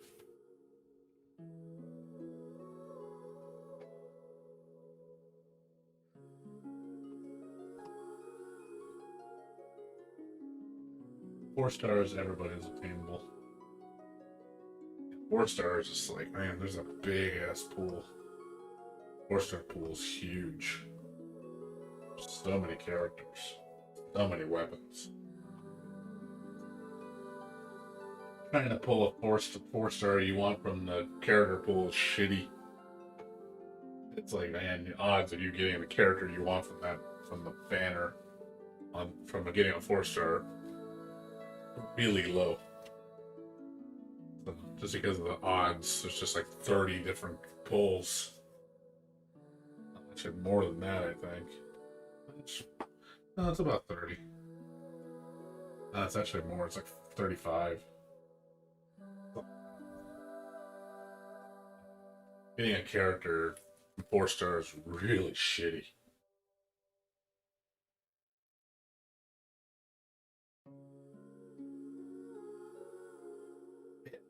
[SPEAKER 1] Four stars, everybody's obtainable. 4 stars, just like, man, there's a big ass pool. 4-star pool is huge. So many characters, so many weapons. Trying to pull a 4-star you want from the character pool is shitty. It's like, man, the odds of you getting the character you want from the banner from getting a 4-star really low. So just because of the odds, there's just like 30 different pulls. Actually, more than that, I think. No, it's about 30. No, it's actually more. It's like 35. Getting a character 4-star is really shitty.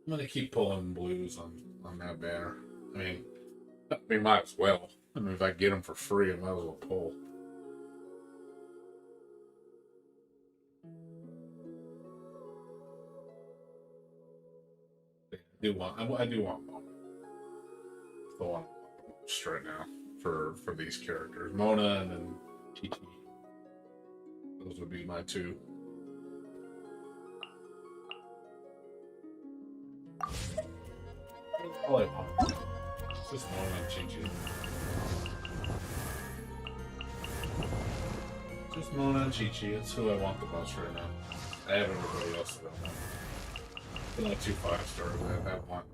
[SPEAKER 1] I'm gonna keep pulling blues on that banner. I mean, we might as well. I mean, if I get them for free, I might as well pull. I do want Mona. I want most right now for these characters, Mona and then TT. Those would be my 2. All I want. It's just Mona and Chi-Chi. Just Mona and Chi-Chi. It's who I want the most right now. I have everybody else that I want. The only 2 5-stars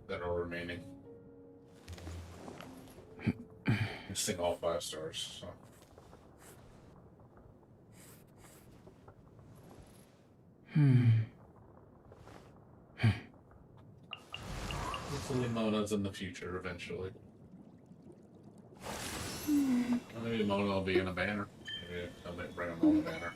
[SPEAKER 1] that are remaining. Missing all 5 stars. So. Hopefully Mona's in the future eventually. Maybe Mona will be in a banner. Maybe I'll bring a Mona banner.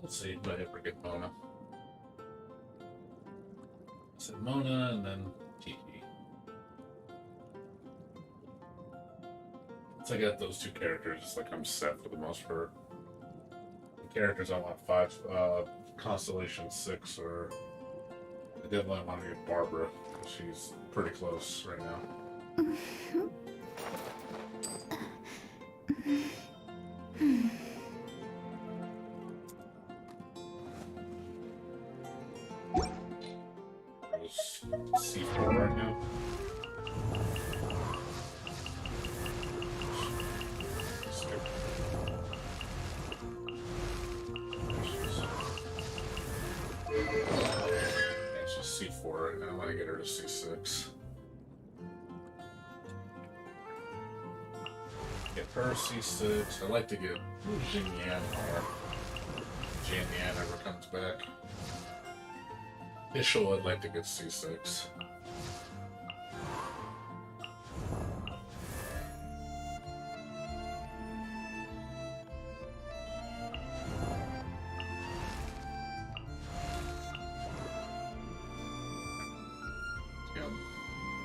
[SPEAKER 1] We'll see if I ever get Mona. I said Mona and then Tiki. Once I get those two characters, it's like I'm set for the most part. The characters I want 5, Constellation 6, or I definitely want to get Barbara. She's pretty close right now. C4 right now. She's C4 right now. I want to get her to C6. Get her C6. I'd like to get Jin Yan or Jin Yan ever comes back. Official, I'd like to get C6.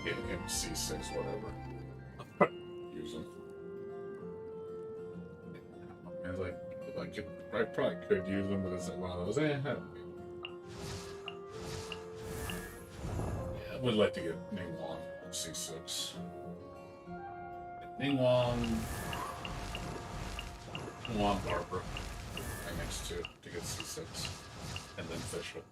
[SPEAKER 1] Getting him C6, whatever. Use him. And like, I probably could use him, but it's like one of those, I don't know. Yeah, I would like to get Ning Wong C6. Ning Wong Barbara. My next two to get C6. And then Fischl.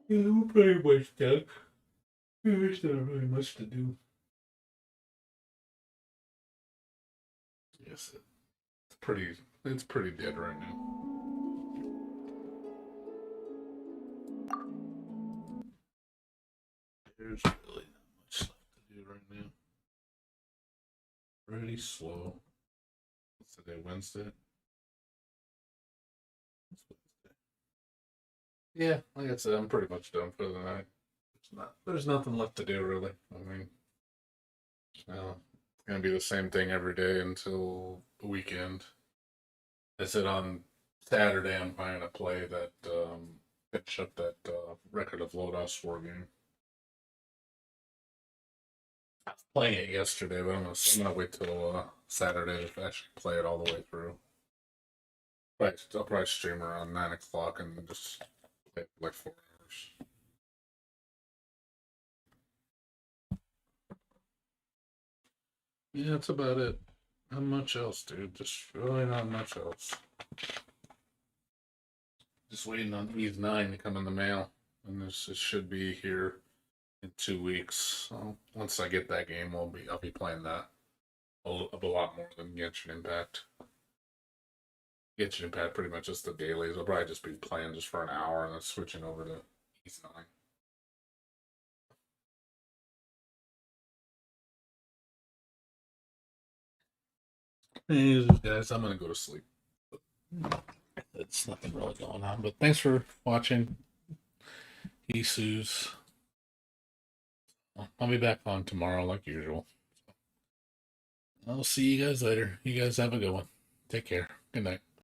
[SPEAKER 1] Yeah, we're pretty much done. There's not really much to do. Yes, it's pretty dead right now. There's really not much left to do right now. Pretty slow. What's today? Wednesday? It's Wednesday. Yeah, like I said, I'm pretty much done for the night. There's nothing left to do really. I mean, it's gonna be the same thing every day until the weekend. I said on Saturday I'm planning to play that finish up that Record of Lodos war game. I was playing it yesterday, but I'm gonna wait till Saturday to actually play it all the way through. Right, I'll probably stream around 9 o'clock and just play like 4 hours. Yeah, that's about it. Not much else, dude. Just really not much else. Just waiting on Eve 9 to come in the mail, and it should be here in 2 weeks. So once I get that game, I'll be playing that a lot more than Genshin Impact. Genshin Impact pretty much just the dailies. I'll probably just be playing just for an hour and then switching over to Eve 9. Anyways, guys, I'm gonna go to sleep. It's nothing really going on, but thanks for watching. Issues. I'll be back on tomorrow like usual. I'll see you guys later. You guys have a good one. Take care. Good night.